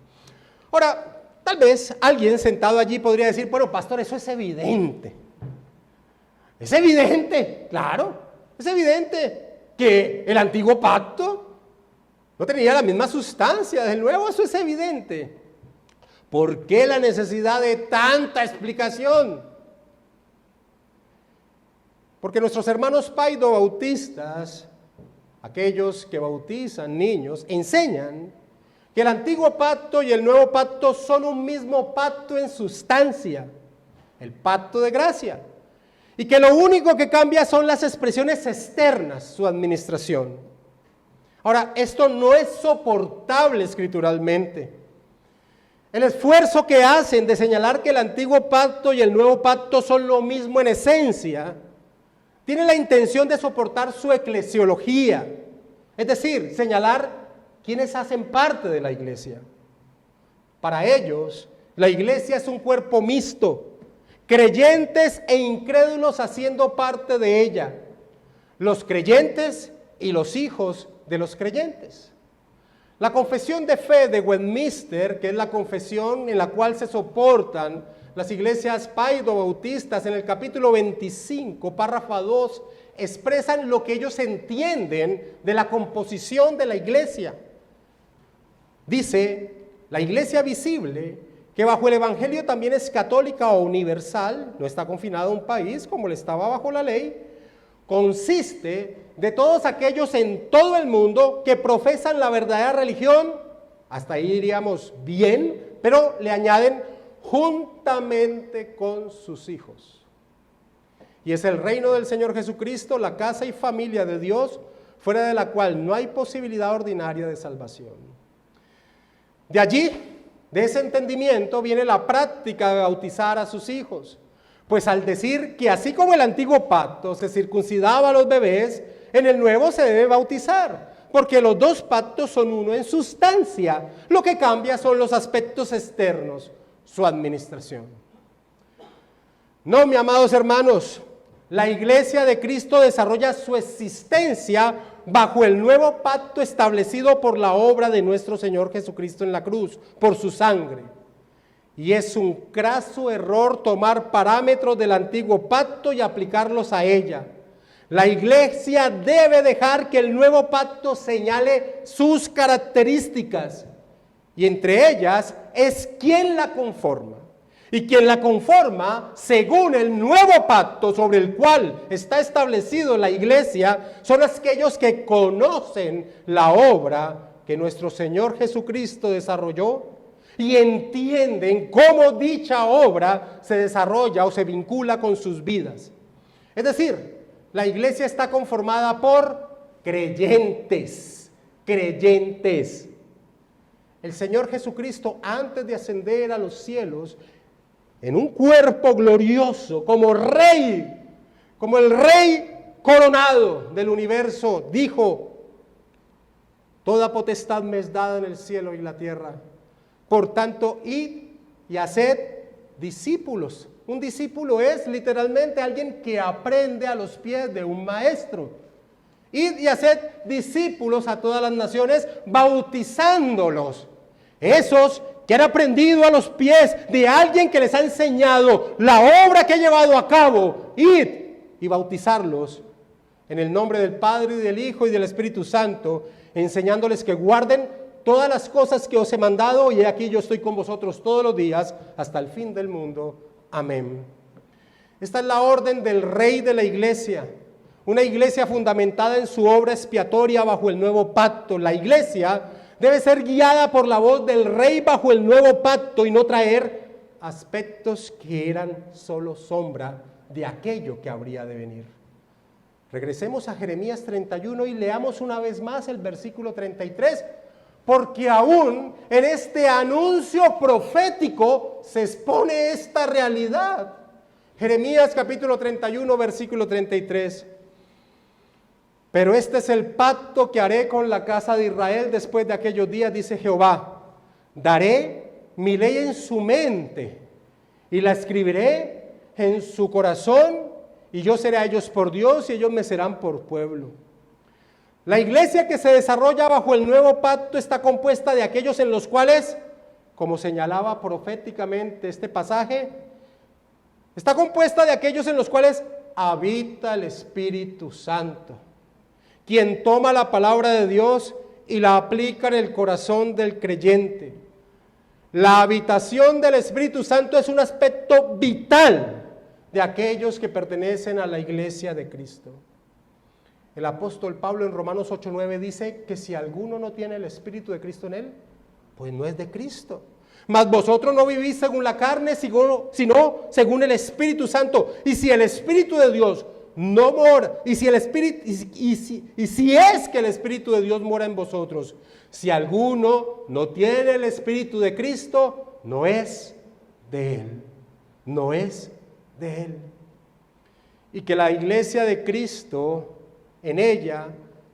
Ahora, tal vez alguien sentado allí podría decir, bueno, pastor, eso es evidente. Es evidente, claro, es evidente que el antiguo pacto no tenía la misma sustancia del nuevo, eso es evidente. ¿Por qué la necesidad de tanta explicación? Porque nuestros hermanos paidobautistas, aquellos que bautizan niños, enseñan que el antiguo pacto y el nuevo pacto son un mismo pacto en sustancia, el pacto de gracia, y que lo único que cambia son las expresiones externas, su administración. Ahora, esto no es soportable escrituralmente. El esfuerzo que hacen de señalar que el antiguo pacto y el nuevo pacto son lo mismo en esencia, tiene la intención de soportar su eclesiología, es decir, señalar quiénes hacen parte de la iglesia. Para ellos, la iglesia es un cuerpo mixto, creyentes e incrédulos haciendo parte de ella, los creyentes y los hijos de los creyentes. La confesión de fe de Westminster, que es la confesión en la cual se soportan las iglesias paido-bautistas, en el capítulo 25, párrafo 2, expresan lo que ellos entienden de la composición de la iglesia. Dice, la iglesia visible, que bajo el evangelio también es católica o universal, no está confinada a un país como le estaba bajo la ley, consiste de todos aquellos en todo el mundo que profesan la verdadera religión, hasta ahí diríamos bien, pero le añaden juntamente con sus hijos. Y es el reino del Señor Jesucristo, la casa y familia de Dios, fuera de la cual no hay posibilidad ordinaria de salvación. De allí, de ese entendimiento, viene la práctica de bautizar a sus hijos. Pues al decir que así como el antiguo pacto se circuncidaba a los bebés, en el nuevo se debe bautizar, porque los dos pactos son uno en sustancia. Lo que cambia son los aspectos externos, su administración. No, mis amados hermanos, la iglesia de Cristo desarrolla su existencia bajo el nuevo pacto establecido por la obra de nuestro Señor Jesucristo en la cruz, por su sangre. Y es un craso error tomar parámetros del antiguo pacto y aplicarlos a ella. La iglesia debe dejar que el nuevo pacto señale sus características, y entre ellas es quien la conforma. Y quien la conforma, según el nuevo pacto sobre el cual está establecido la iglesia, son aquellos que conocen la obra que nuestro Señor Jesucristo desarrolló y entienden cómo dicha obra se desarrolla o se vincula con sus vidas. Es decir, la iglesia está conformada por creyentes, creyentes. El Señor Jesucristo, antes de ascender a los cielos, en un cuerpo glorioso, como rey, como el rey coronado del universo, dijo: toda potestad me es dada en el cielo y la tierra. Por tanto, id y haced discípulos. Un discípulo es literalmente alguien que aprende a los pies de un maestro. Id y haced discípulos a todas las naciones, bautizándolos. Esos que han aprendido a los pies de alguien que les ha enseñado la obra que ha llevado a cabo, id y bautizarlos en el nombre del Padre y del Hijo y del Espíritu Santo, enseñándoles que guarden todas las cosas que os he mandado, y aquí yo estoy con vosotros todos los días hasta el fin del mundo. Amén. Esta es la orden del Rey de la iglesia, una iglesia fundamentada en su obra expiatoria bajo el nuevo pacto. La iglesia debe ser guiada por la voz del Rey bajo el nuevo pacto y no traer aspectos que eran solo sombra de aquello que habría de venir. Regresemos a Jeremías 31 y leamos una vez más el versículo 33, porque aún en este anuncio profético se expone esta realidad. Jeremías capítulo 31, versículo 33. Pero este es el pacto que haré con la casa de Israel después de aquellos días, dice Jehová. Daré mi ley en su mente y la escribiré en su corazón, y yo seré a ellos por Dios y ellos me serán por pueblo. La iglesia que se desarrolla bajo el nuevo pacto está compuesta de aquellos en los cuales, como señalaba proféticamente este pasaje, está compuesta de aquellos en los cuales habita el Espíritu Santo, quien toma la palabra de Dios y la aplica en el corazón del creyente. La habitación del Espíritu Santo es un aspecto vital de aquellos que pertenecen a la iglesia de Cristo. El apóstol Pablo en Romanos 8:9 dice que si alguno no tiene el Espíritu de Cristo en él, pues no es de Cristo. Mas vosotros no vivís según la carne, sino según el Espíritu Santo. Y si el Espíritu de Dios no mora, y si es que el Espíritu de Dios mora en vosotros, si alguno no tiene el Espíritu de Cristo, no es de Él. No es de Él. Y que la iglesia de Cristo, en ella,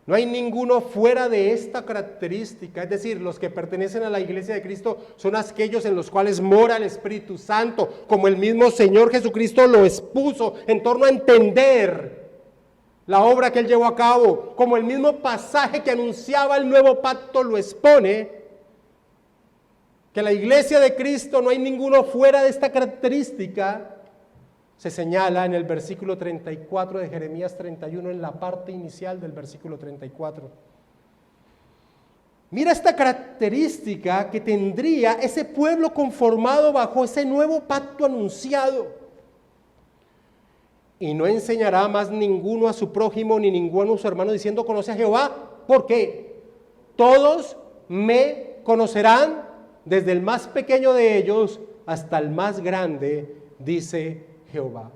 no hay ninguno fuera de esta característica, es decir, los que pertenecen a la iglesia de Cristo son aquellos en los cuales mora el Espíritu Santo, como el mismo Señor Jesucristo lo expuso en torno a entender la obra que Él llevó a cabo, como el mismo pasaje que anunciaba el nuevo pacto lo expone, que la iglesia de Cristo no hay ninguno fuera de esta característica. Se señala en el versículo 34 de Jeremías 31, en la parte inicial del versículo 34. Mira esta característica que tendría ese pueblo conformado bajo ese nuevo pacto anunciado. Y no enseñará más ninguno a su prójimo ni ninguno a su hermano diciendo conoce a Jehová, porque todos me conocerán, desde el más pequeño de ellos hasta el más grande, dice Jehová.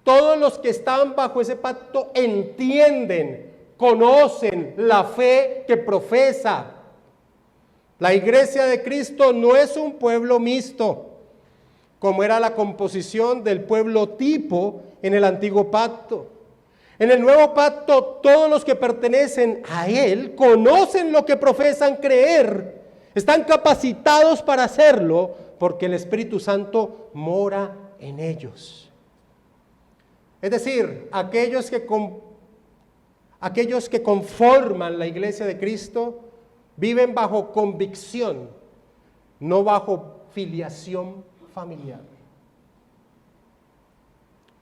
Todos los que están bajo ese pacto entienden, conocen la fe que profesa. La iglesia de Cristo no es un pueblo mixto, como era la composición del pueblo tipo en el antiguo pacto. En el nuevo pacto, todos los que pertenecen a Él conocen lo que profesan creer, están capacitados para hacerlo, porque el Espíritu Santo mora en ellos. Es decir, aquellos que conforman la iglesia de Cristo viven bajo convicción, no bajo filiación familiar.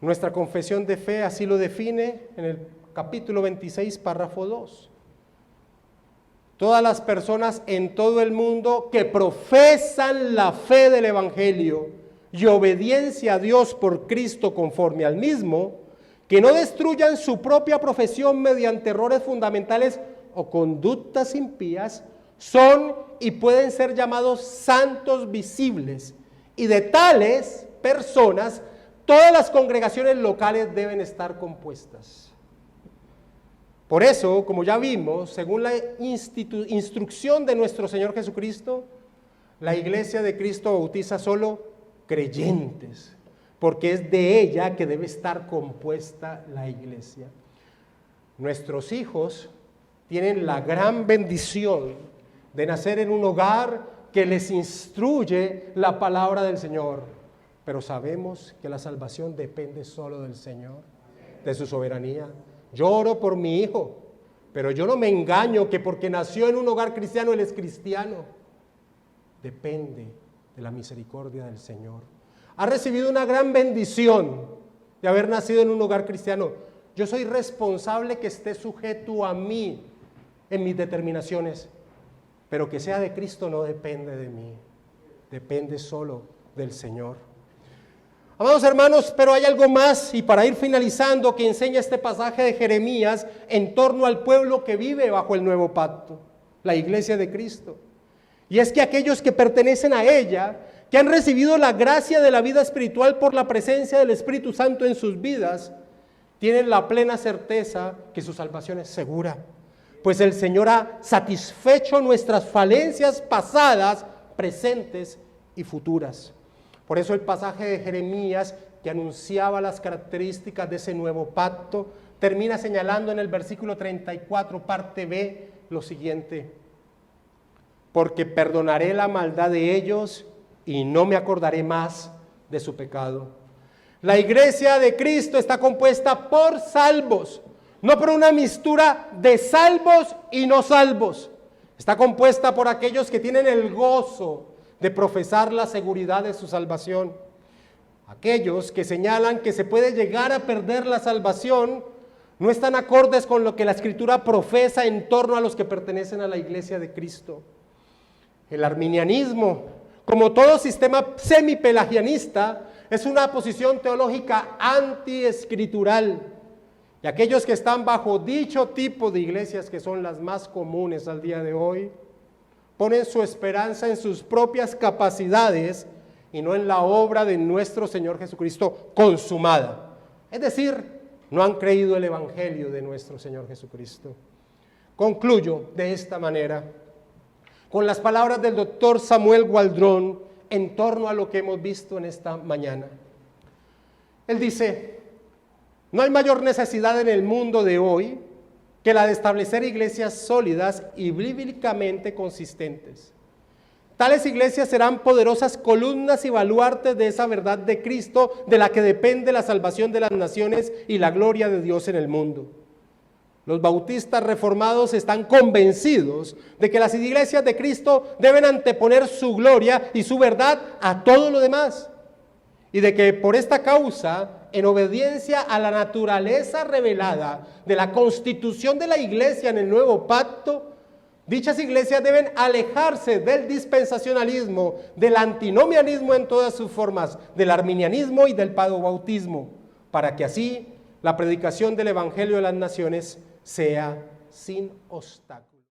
Nuestra confesión de fe así lo define en el capítulo 26, párrafo 2. Todas las personas en todo el mundo que profesan la fe del Evangelio y obediencia a Dios por Cristo conforme al mismo, que no destruyan su propia profesión mediante errores fundamentales o conductas impías, son y pueden ser llamados santos visibles, y de tales personas todas las congregaciones locales deben estar compuestas. Por eso, como ya vimos, según la instrucción de nuestro Señor Jesucristo, la iglesia de Cristo bautiza solo creyentes, porque es de ella que debe estar compuesta la iglesia. Nuestros hijos tienen la gran bendición de nacer en un hogar que les instruye la palabra del Señor, pero sabemos que la salvación depende solo del Señor, de su soberanía. Yo oro por mi hijo, pero yo no me engaño que porque nació en un hogar cristiano él es cristiano. Depende de la misericordia del Señor. Ha recibido una gran bendición de haber nacido en un hogar cristiano. Yo soy responsable que esté sujeto a mí en mis determinaciones, pero que sea de Cristo no depende de mí, depende solo del Señor. Amados hermanos, pero hay algo más, y para ir finalizando, que enseña este pasaje de Jeremías en torno al pueblo que vive bajo el nuevo pacto, la iglesia de Cristo. Y es que aquellos que pertenecen a ella, que han recibido la gracia de la vida espiritual por la presencia del Espíritu Santo en sus vidas, tienen la plena certeza que su salvación es segura, pues el Señor ha satisfecho nuestras falencias pasadas, presentes y futuras. Por eso el pasaje de Jeremías, que anunciaba las características de ese nuevo pacto, termina señalando en el versículo 34, parte B, lo siguiente: porque perdonaré la maldad de ellos y no me acordaré más de su pecado. La iglesia de Cristo está compuesta por salvos, no por una mixtura de salvos y no salvos. Está compuesta por aquellos que tienen el gozo de profesar la seguridad de su salvación. Aquellos que señalan que se puede llegar a perder la salvación no están acordes con lo que la Escritura profesa en torno a los que pertenecen a la iglesia de Cristo. El arminianismo, como todo sistema semipelagianista, es una posición teológica antiescritural. Y aquellos que están bajo dicho tipo de iglesias, que son las más comunes al día de hoy, ponen su esperanza en sus propias capacidades y no en la obra de nuestro Señor Jesucristo consumada. Es decir, no han creído el Evangelio de nuestro Señor Jesucristo. Concluyo de esta manera con las palabras del doctor Samuel Waldron en torno a lo que hemos visto en esta mañana. Él dice: no hay mayor necesidad en el mundo de hoy que la de establecer iglesias sólidas y bíblicamente consistentes. Tales iglesias serán poderosas columnas y baluartes de esa verdad de Cristo, de la que depende la salvación de las naciones y la gloria de Dios en el mundo. Los bautistas reformados están convencidos de que las iglesias de Cristo deben anteponer su gloria y su verdad a todo lo demás, y de que por esta causa, en obediencia a la naturaleza revelada de la constitución de la iglesia en el nuevo pacto, dichas iglesias deben alejarse del dispensacionalismo, del antinomianismo en todas sus formas, del arminianismo y del paedobautismo, para que así la predicación del Evangelio de las naciones sea sin obstáculos.